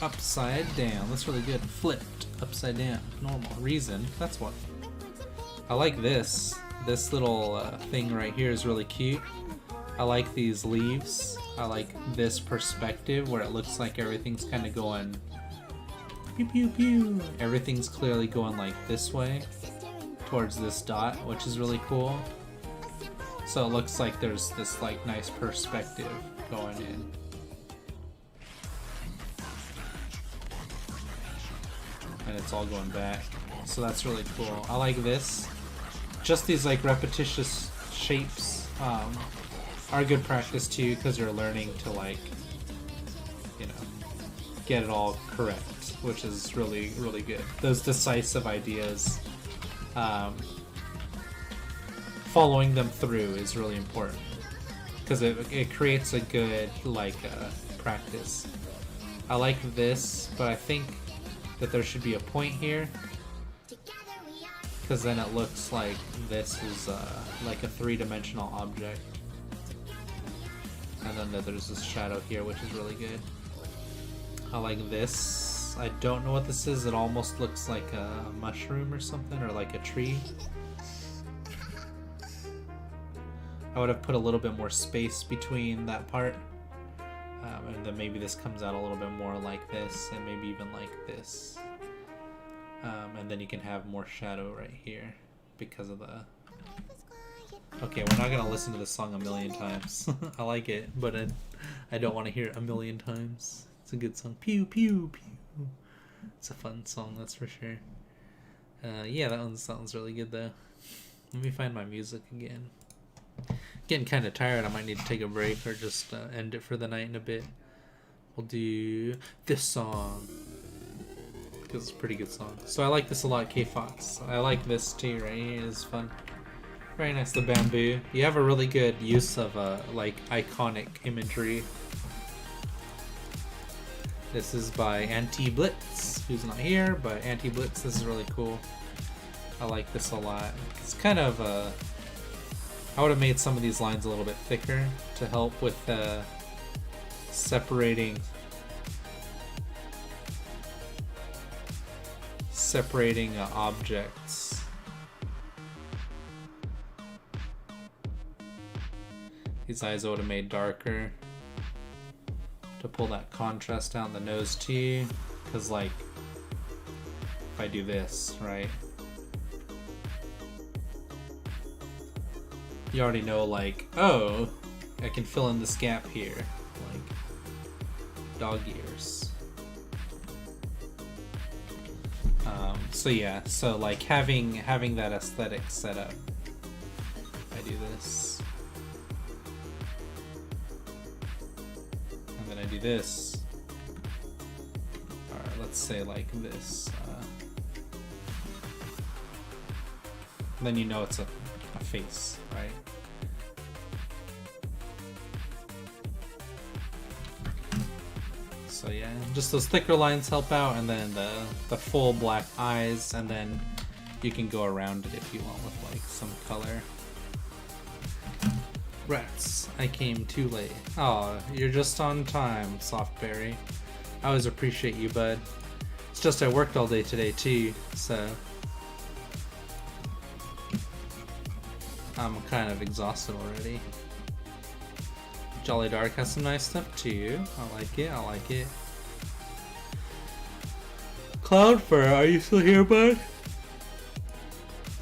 Upside down. That's really good. Flipped. Upside down. Normal. Reason. That's what. I like this. This little thing right here is really cute. I like these leaves. I like this perspective where it looks like everything's kind of going pew pew pew. Everything's clearly going like this way towards this dot, which is really cool. So it looks like there's this like nice perspective going in. And it's all going back. So that's really cool. I like this. Just these like repetitious shapes are good practice too, because you're learning to like, you know, get it all correct, which is really, really good. Those decisive ideas, following them through is really important, because it creates a good like practice. I like this, but I think that there should be a point here, because then it looks like this is like a three-dimensional object. And then there's this shadow here, which is really good. I like this. I don't know what this is. It almost looks like a mushroom or something, or like a tree. I would have put a little bit more space between that part. And then maybe this comes out a little bit more like this, and maybe even like this. And then you can have more shadow right here because of the... Okay, we're not gonna listen to this song a million times. I like it, but I don't want to hear it a million times. It's a good song. Pew, pew, pew. It's a fun song, that's for sure. Yeah, that one sounds really good, though. Let me find my music again. Getting kind of tired. I might need to take a break or just end it for the night in a bit. We'll do this song, because it's a pretty good song. So I like this a lot, K-Fox. I like this too, right here. It's fun. Very nice, the bamboo. You have a really good use of like iconic imagery. This is by Anti-Blitz, who's not here, but Anti-Blitz, this is really cool. I like this a lot. It's kind of I would have made some of these lines a little bit thicker to help with separating objects. These eyes I would have made darker to pull that contrast down the nose too, because like if I do this, right, you already know like, oh, I can fill in this gap here, like dog ears. So yeah, so like having that aesthetic set up, I do this. And then I do this. Alright, let's say like this. Then you know it's a face, right? So yeah, just those thicker lines help out, and then the full black eyes, and then you can go around it if you want with like some color. Rats, I came too late. Oh, you're just on time, Softberry. I always appreciate you, bud. It's just I worked all day today too, so I'm kind of exhausted already. Jolly Dark has some nice stuff too. I like it, I like it. Cloudfur, are you still here, bud?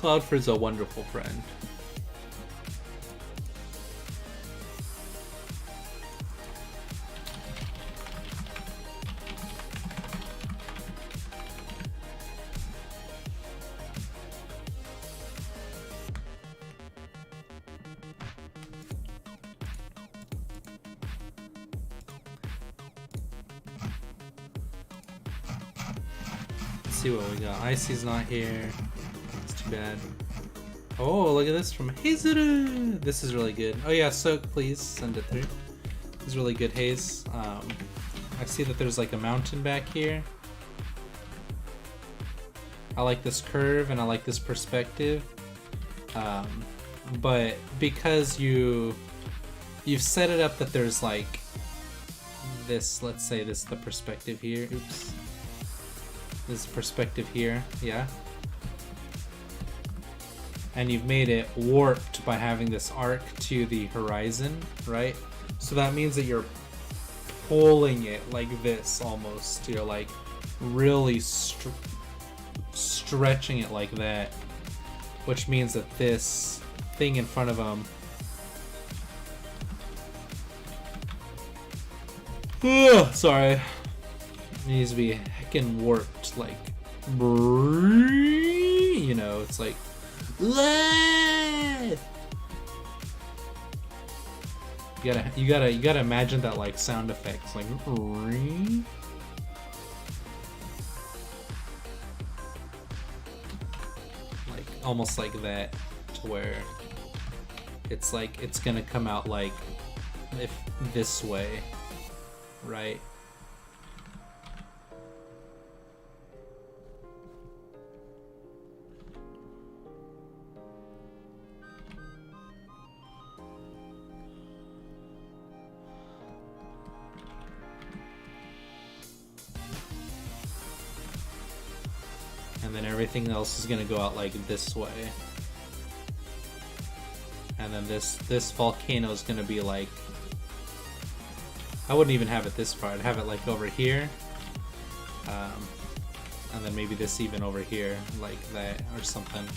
Cloudfur's a wonderful friend. See what we got. Icy's not here. It's too bad. Oh, look at this from Hazeru. This is really good. Oh yeah, Soak, please send it through. This is really good haze. I see that there's like a mountain back here. I like this curve and I like this perspective. But because you've set it up that there's like this, let's say this is the perspective here. Oops. This perspective here, yeah. And you've made it warped by having this arc to the horizon, right? So that means that you're pulling it like this almost. You're like really stretching it like that, which means that this thing in front of them sorry, needs to be heckin' warped, like, you know, it's like, you gotta imagine that like sound effects, like, almost like that, to where it's like it's gonna come out like if this way, right? And then everything else is gonna go out like this way. And then this volcano is gonna be like, I wouldn't even have it this far. I'd have it like over here, and then maybe this even over here, like that or something.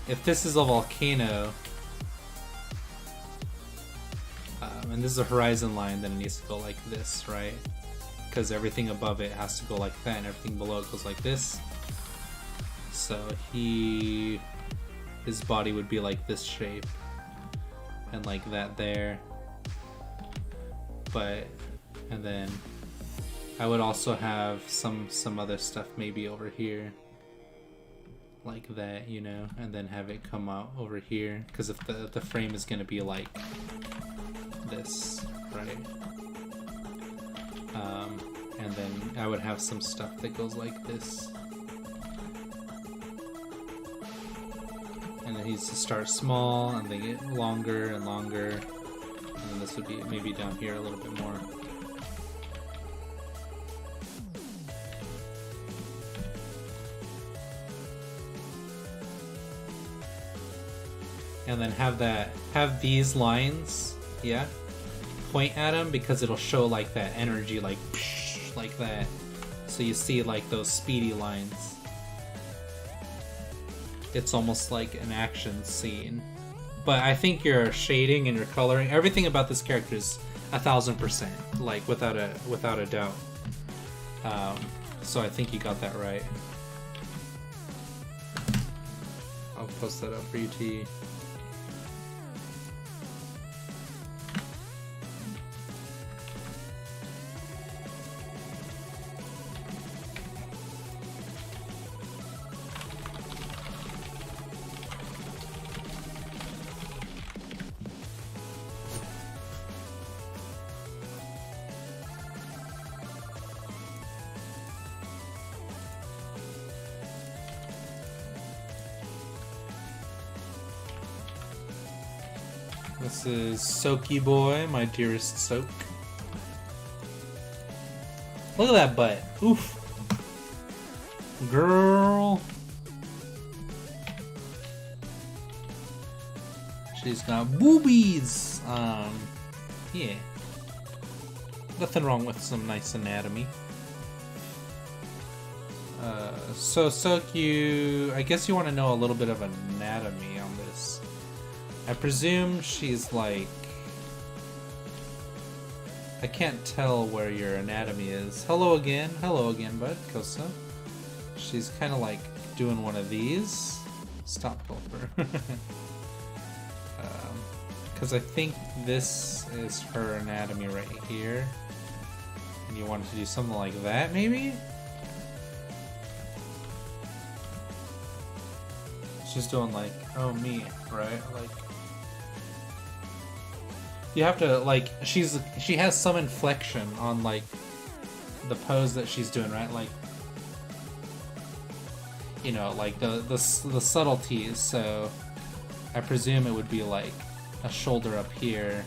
If this is a volcano, and this is a horizon line, then it needs to go like this, right? Because everything above it has to go like that, and everything below it goes like this. So his body would be like this shape, and like that there. But, and then I would also have some other stuff maybe over here, like that, you know, and then have it come out over here. Because if the frame is gonna be like this, right? And then I would have some stuff that goes like this. And then he's to start small, and they get longer and longer. And then this would be maybe down here a little bit more. And then have these lines, yeah, point at him, because it'll show like that energy, like that. So you see like those speedy lines. It's almost like an action scene. But I think your shading and your coloring, everything about this character is 1000%, like without a doubt. So I think you got that right. I'll post that up for you, T. This is Soaky Boy, my dearest Soak. Look at that butt. Oof. Girl. She's got boobies. Yeah. Nothing wrong with some nice anatomy. So cute. I guess you want to know a little bit of anatomy on this. I presume she's like... I can't tell where your anatomy is. Hello again, bud, Kosa. She's kind of like doing one of these. Stop, Gulper. Because I think this is her anatomy right here. And you wanted to do something like that, maybe? She's doing like, oh me, right? Like, you have to like, she has some inflection on like the pose that she's doing, right? Like, you know, like the subtleties. So I presume it would be like a shoulder up here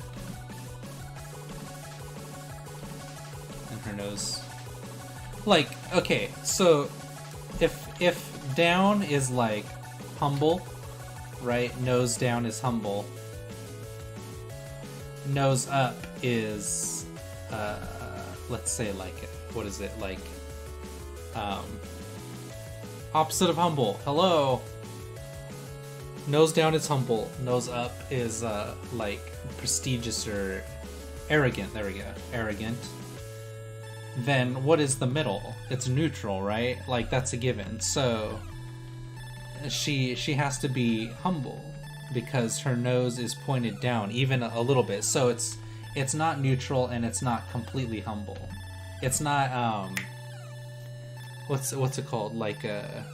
and her nose. Like, okay, so if down is like humble, right? Nose down is humble. Nose up is, let's say like, what is it, like, opposite of humble. Hello. Nose down is humble. Nose up is, like, prestigious or arrogant. There we go. Arrogant. Then what is the middle? It's neutral, right? Like, that's a given. So she has to be humble because her nose is pointed down even a little bit. So it's not neutral and it's not completely humble. It's not what's it called? Like a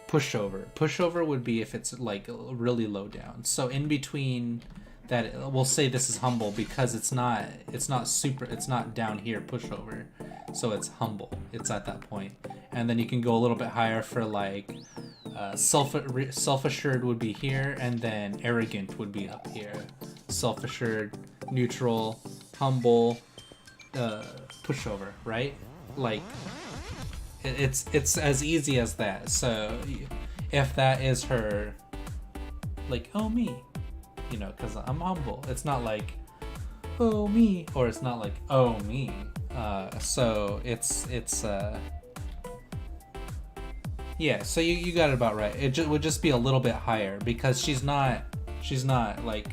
pushover. Pushover would be if it's like really low down. So in between that, we'll say this is humble because it's not down here pushover. So it's humble. It's at that point. And then you can go a little bit higher for like self-assured would be here, and then arrogant would be up here. Self-assured, neutral, humble, pushover, right? Like it's as easy as that. So if that is her, like, oh me, you know, because I'm humble. It's not like oh me, or it's not like oh me. So it's yeah, so you got it about right. It would just be a little bit higher because she's not like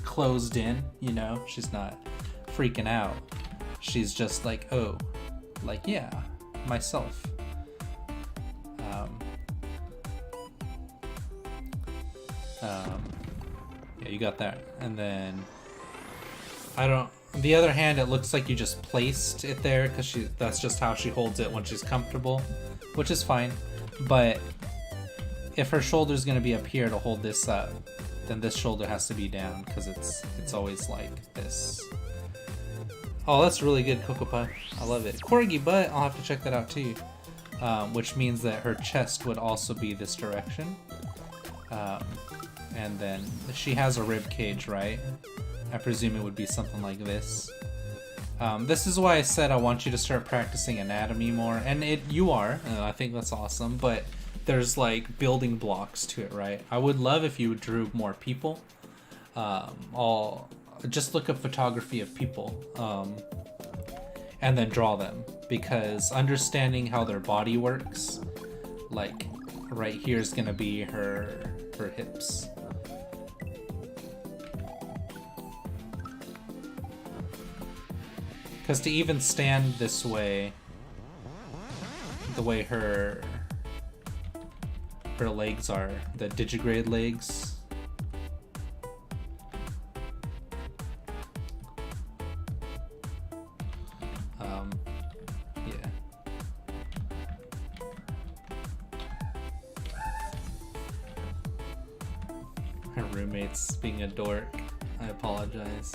closed in, you know? She's not freaking out. She's just like, oh, like, yeah, myself. Yeah, you got that. And then the other hand, it looks like you just placed it there because that's just how she holds it when she's comfortable, which is fine. But if her shoulder's gonna be up here to hold this up, then this shoulder has to be down because it's always like this. Oh, that's really good, Cocoa Pie. I love it. Corgi butt, I'll have to check that out too. Which means that her chest would also be this direction. And then she has a rib cage, right? I presume it would be something like this. This is why I said I want you to start practicing anatomy more, and you are, and I think that's awesome, but there's like building blocks to it, right? I would love if you drew more people. I'll just look up photography of people, and then draw them, because understanding how their body works, like right here is gonna be her hips. Because to even stand this way, the way her legs are, the digigrade legs, yeah. Her roommate's being a dork. I apologize.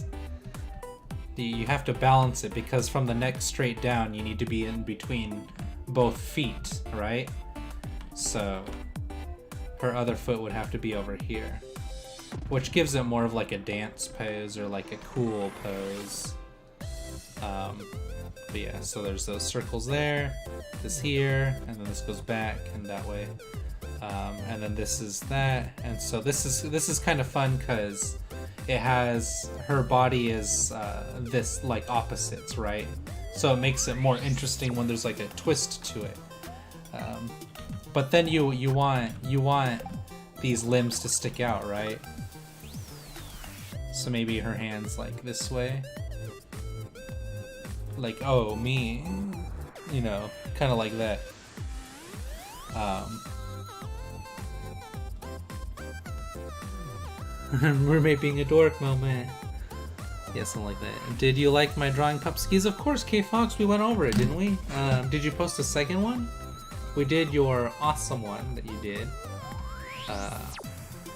You have to balance it because from the neck straight down, you need to be in between both feet, right? So her other foot would have to be over here. which gives it more of like a dance pose or like a cool pose. But yeah, so there's those circles there, this here, and then this goes back and that way. And then this is that, and so this is kind of fun because it has her body is this like opposites, right? So it makes it more interesting when there's like a twist to it. But then you want these limbs to stick out, right? So maybe her hands like this way, like oh me, you know, kind of like that. Roommate being a dork moment. Yeah, something like that. Did you like my drawing Pupskis? Of course, K-Fox, we went over it, didn't we? Did you post a second one? We did your awesome one that you did.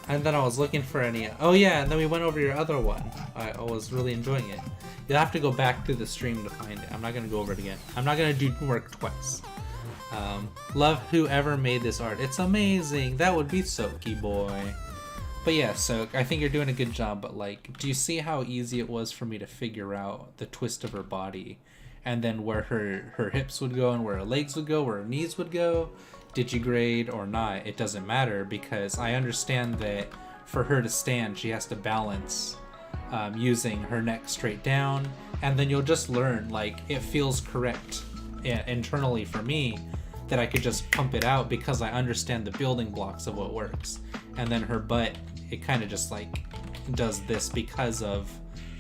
And then I was looking for any... Oh yeah, and then we went over your other one. I was really enjoying it. You'll have to go back to the stream to find it. I'm not going to go over it again. I'm not going to do work twice. Love whoever made this art. It's amazing. That would be Soaky boy. But yeah, so I think you're doing a good job, but like, do you see how easy it was for me to figure out the twist of her body and then where her hips would go and where her legs would go, where her knees would go? Did you grade or not? It doesn't matter because I understand that for her to stand, she has to balance using her neck straight down, and then you'll just learn, like, it feels correct internally for me that I could just pump it out because I understand the building blocks of what works. And then her butt, it kind of just like does this because of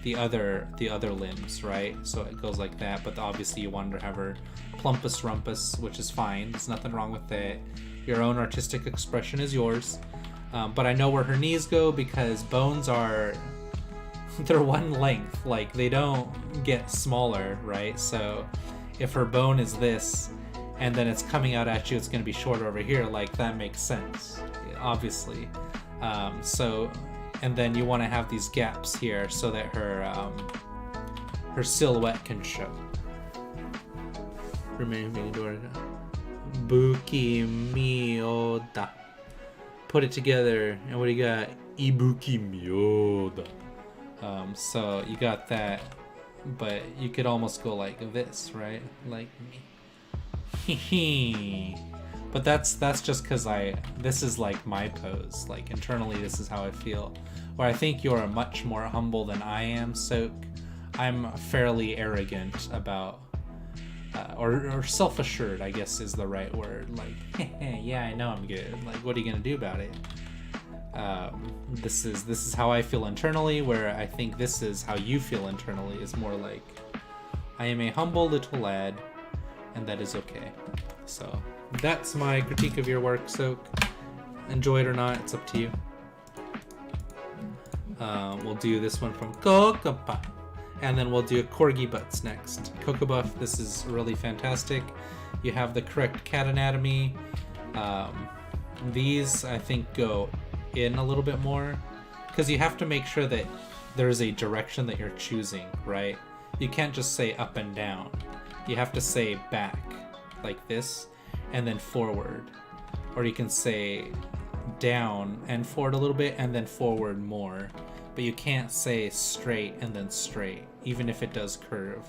the other limbs, right? So it goes like that, but obviously you wanted to have her plumpus rumpus, which is fine. There's nothing wrong with it. Your own artistic expression is yours. But I know where her knees go because bones are, they're one length, like they don't get smaller, right? So if her bone is this and then it's coming out at you, it's going to be shorter over here, like that makes sense, obviously. And then you want to have these gaps here so that her silhouette can show. Buki Mioda. Put it together, and what do you got? Ibuki Mioda. So you got that, but you could almost go like this, right? Like me. But that's just because this is like my pose. Like internally, this is how I feel. Where I think you're much more humble than I am, Soak. I'm fairly arrogant about, or self-assured, I guess is the right word. Like, yeah, I know I'm good. Like, what are you gonna do about it? This is how I feel internally. Where I think this is how you feel internally is more like, I am a humble little lad, and that is okay. So that's my critique of your work, Soak. Enjoy it or not, it's up to you. We'll do this one from Kokopa, and then we'll do Corgi Butts next. Kokobuff, this is really fantastic. You have the correct cat anatomy. These, I think, go in a little bit more, because you have to make sure that there's a direction that you're choosing, right? You can't just say up and down. You have to say back, like this, and then forward. Or you can say down and forward a little bit and then forward more. But you can't say straight and then straight, even if it does curve.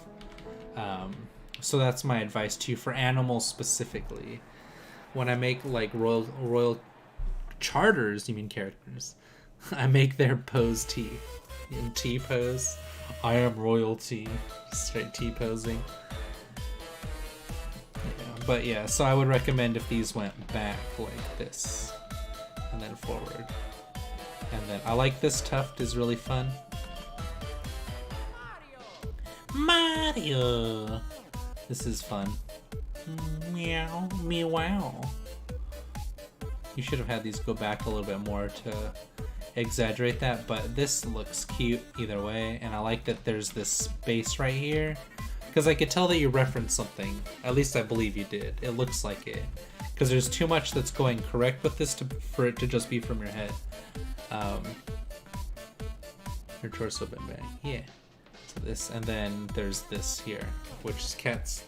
So that's my advice to you for animals specifically. When I make like royal charters, you mean characters, I make their pose T. In T pose, I am royalty. Straight T posing. But yeah, so I would recommend if these went back like this and then forward. And then I like this tuft, is really fun. Mario! This is fun. Meow, meow. You should have had these go back a little bit more to exaggerate that, but this looks cute either way, and I like that there's this space right here. Because I could tell that you referenced something. At least I believe you did. It looks like it. Because there's too much that's going correct with this for it to just be from your head. Your torso bent back. Yeah. So this, and then there's this here, which is cats.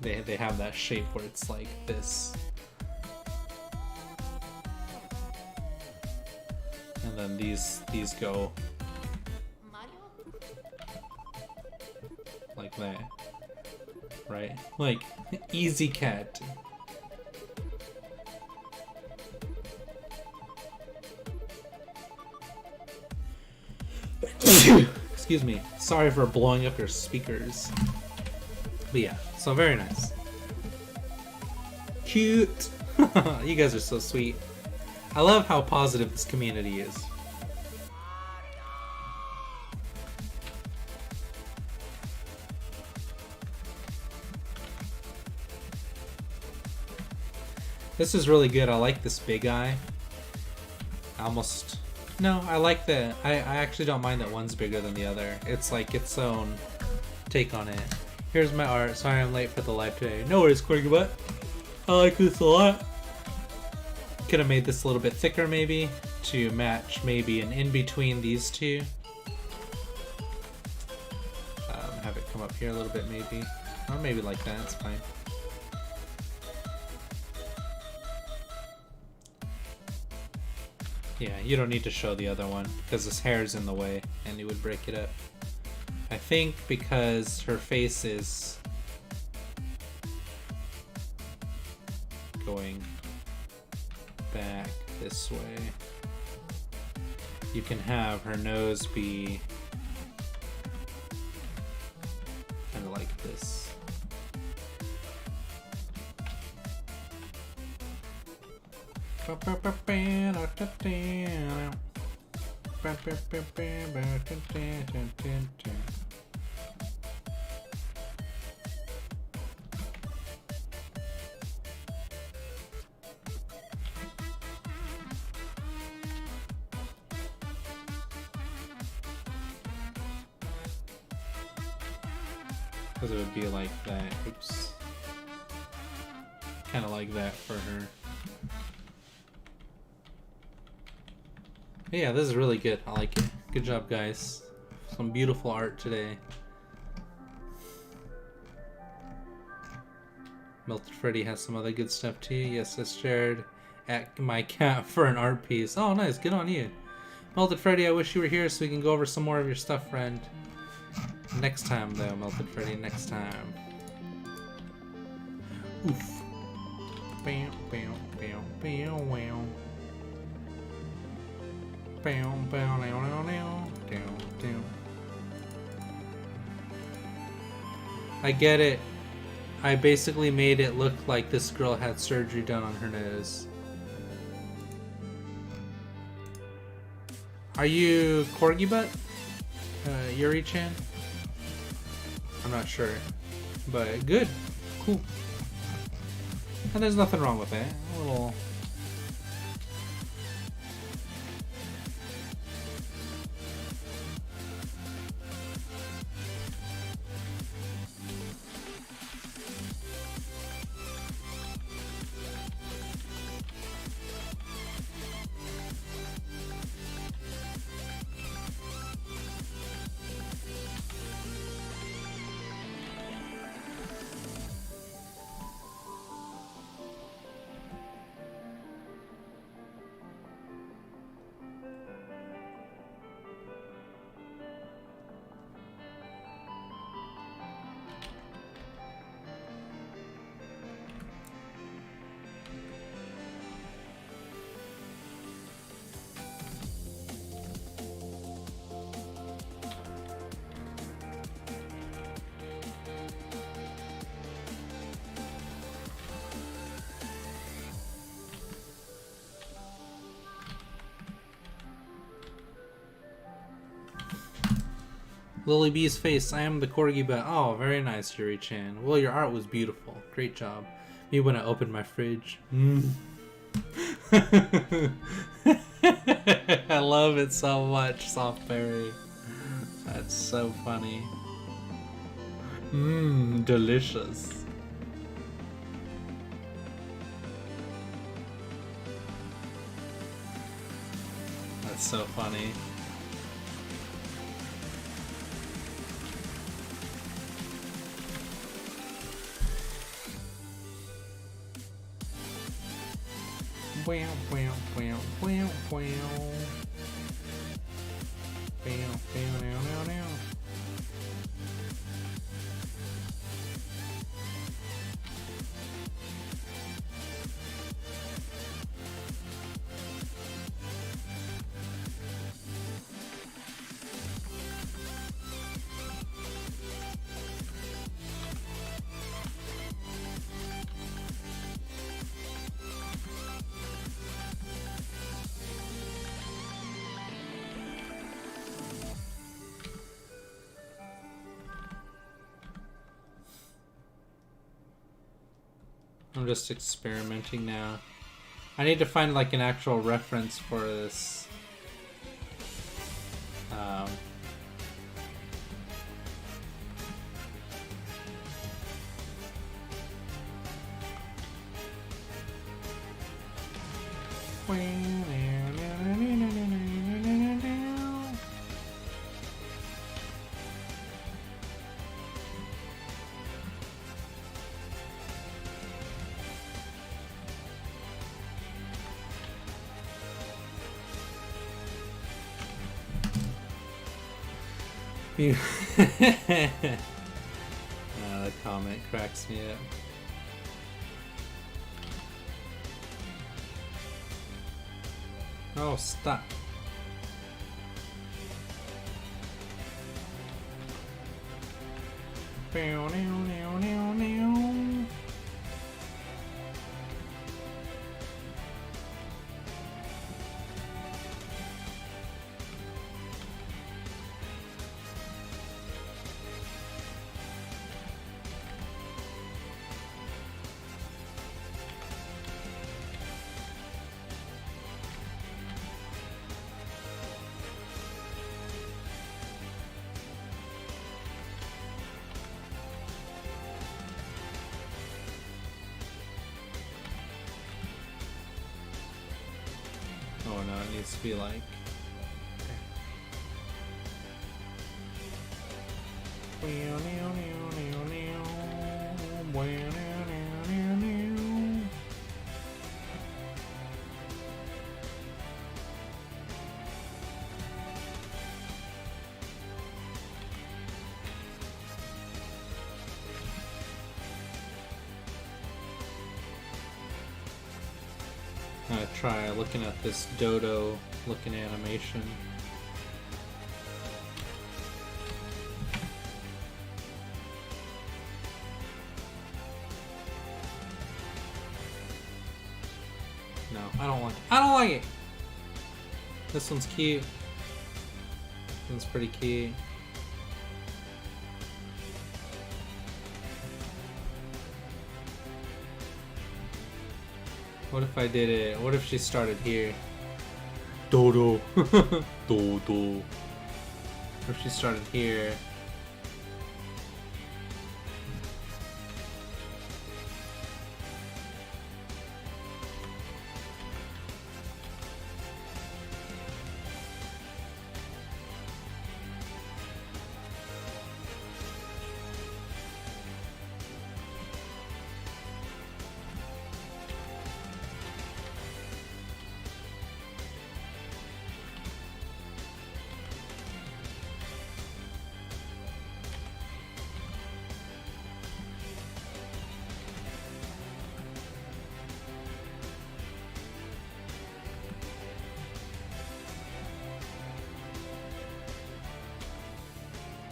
They have that shape where it's like this. And And then these go like that, right? Like easy cat. Excuse me. Sorry for blowing up your speakers. But yeah, so very nice. Cute. You guys are so sweet. I love how positive this community is. This is really good. I like this big eye. No, I like that. I actually don't mind that one's bigger than the other. It's like its own take on it. Here's my art. Sorry I'm late for the live today. No worries, Quirky Butt. I like this a lot. Could have made this a little bit thicker maybe to match maybe an in between these two. Have it come up here a little bit maybe. Or maybe like that, it's fine. Yeah, you don't need to show the other one because this hair is in the way and it would break it up. I think because her face is going back this way, you can have her nose be kind of like this. Because it would be like that. Oops. Kind of like that for her. Yeah, this is really good. I like it. Good job, guys. Some beautiful art today. Melted Freddy has some other good stuff too. Yes, I shared at my cat for an art piece. Oh, nice. Good on you. Melted Freddy, I wish you were here so we can go over some more of your stuff, friend. Next time, though, Melted Freddy. Next time. Oof. Bam, bam, bam, bam, bam. Bam, bam, down, down, down, down. I get it. I basically made it look like this girl had surgery done on her nose. Are you Corgi Butt? Yuri-chan? I'm not sure. But good. Cool. And there's nothing wrong with that. A little... Lily B's face, I am the Corgi Butt. Oh, very nice, Yuri-chan. Well, your art was beautiful. Great job. Me when I opened my fridge. I love it so much, Softberry. That's so funny. Delicious. That's so funny. Wow, wow, wow, wow, wow. I'm just experimenting now. I need to find like an actual reference for this. The comment cracks me up. Oh, stop. Oh no, it needs to be like... I'm gonna try looking at this dodo looking animation. No, I don't like it. I don't like it! This one's cute. This one's pretty cute. What if I did it? What if she started here? Dodo. Dodo. What if she started here?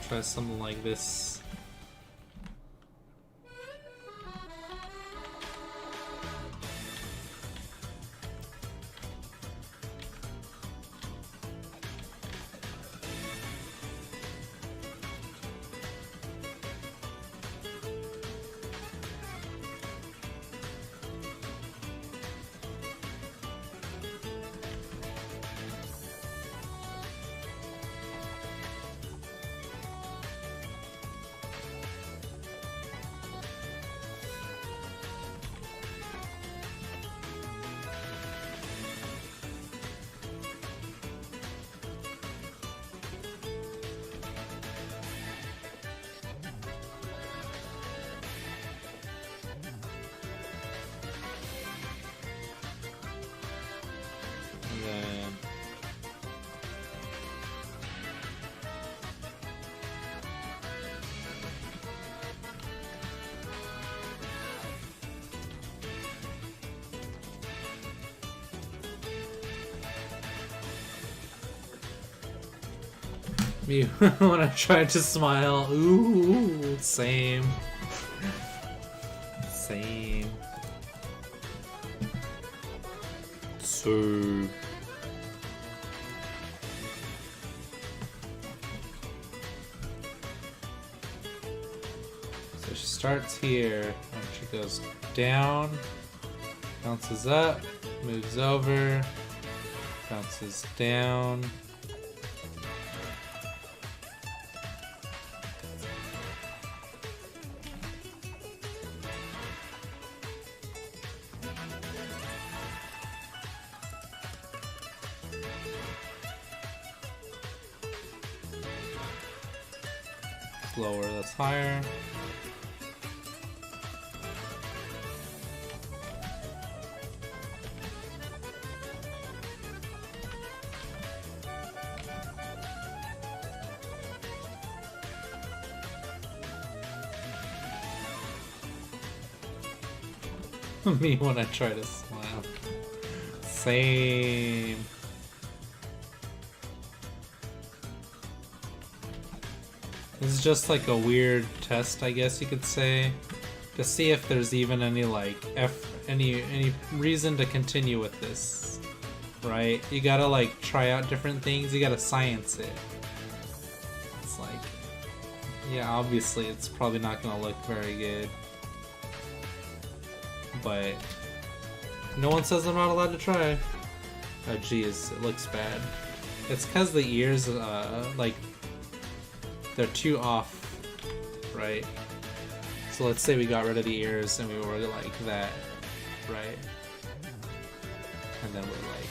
Try something like this. Me when I tried to smile. Ooh, same. Same. So. So she starts here, and she goes down, bounces up, moves over, bounces down. Lower, that's higher. Me when I try to smile. Same. This is just like a weird test, I guess you could say, to see if there's even any like any reason to continue with this, right? You gotta like try out different things. You gotta science it. It's like, yeah, obviously it's probably not gonna look very good, but no one says I'm not allowed to try. Oh geez, it looks bad. It's because the ears, like, they're too off, right? So let's say we got rid of the ears and we were like that, right? And then we're like,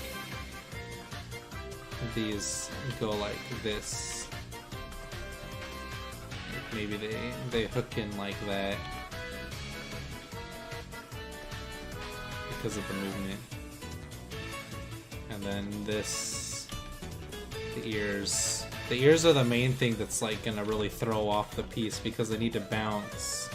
these go like this. Like maybe they hook in like that because of the movement. And then this, the ears. The ears are the main thing that's like gonna really throw off the piece because they need to bounce.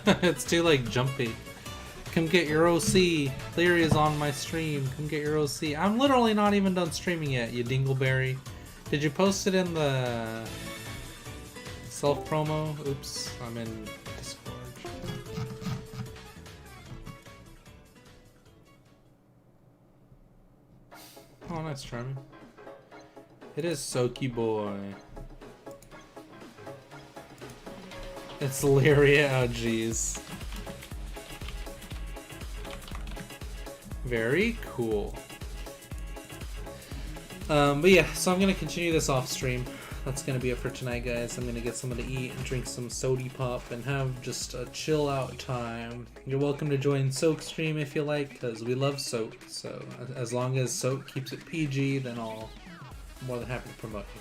It's too like jumpy. Come get your OC. Leary is on my stream. Come get your OC. I'm literally not even done streaming yet, you dingleberry. Did you post it in the self promo? Oops, I'm in Discord. Oh, nice charming. It is Soki boy. It's Lyria, oh jeez. Very cool. But yeah, so I'm gonna continue this off stream. That's gonna be it for tonight, guys. I'm gonna get something to eat and drink some sody pop and have just a chill out time. You're welcome to join Soak stream if you like, because we love Soak. So as long as Soak keeps it PG, then I'll more than happy to promote you.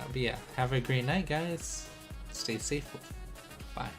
But yeah, have a great night, guys. Stay safe. Bye.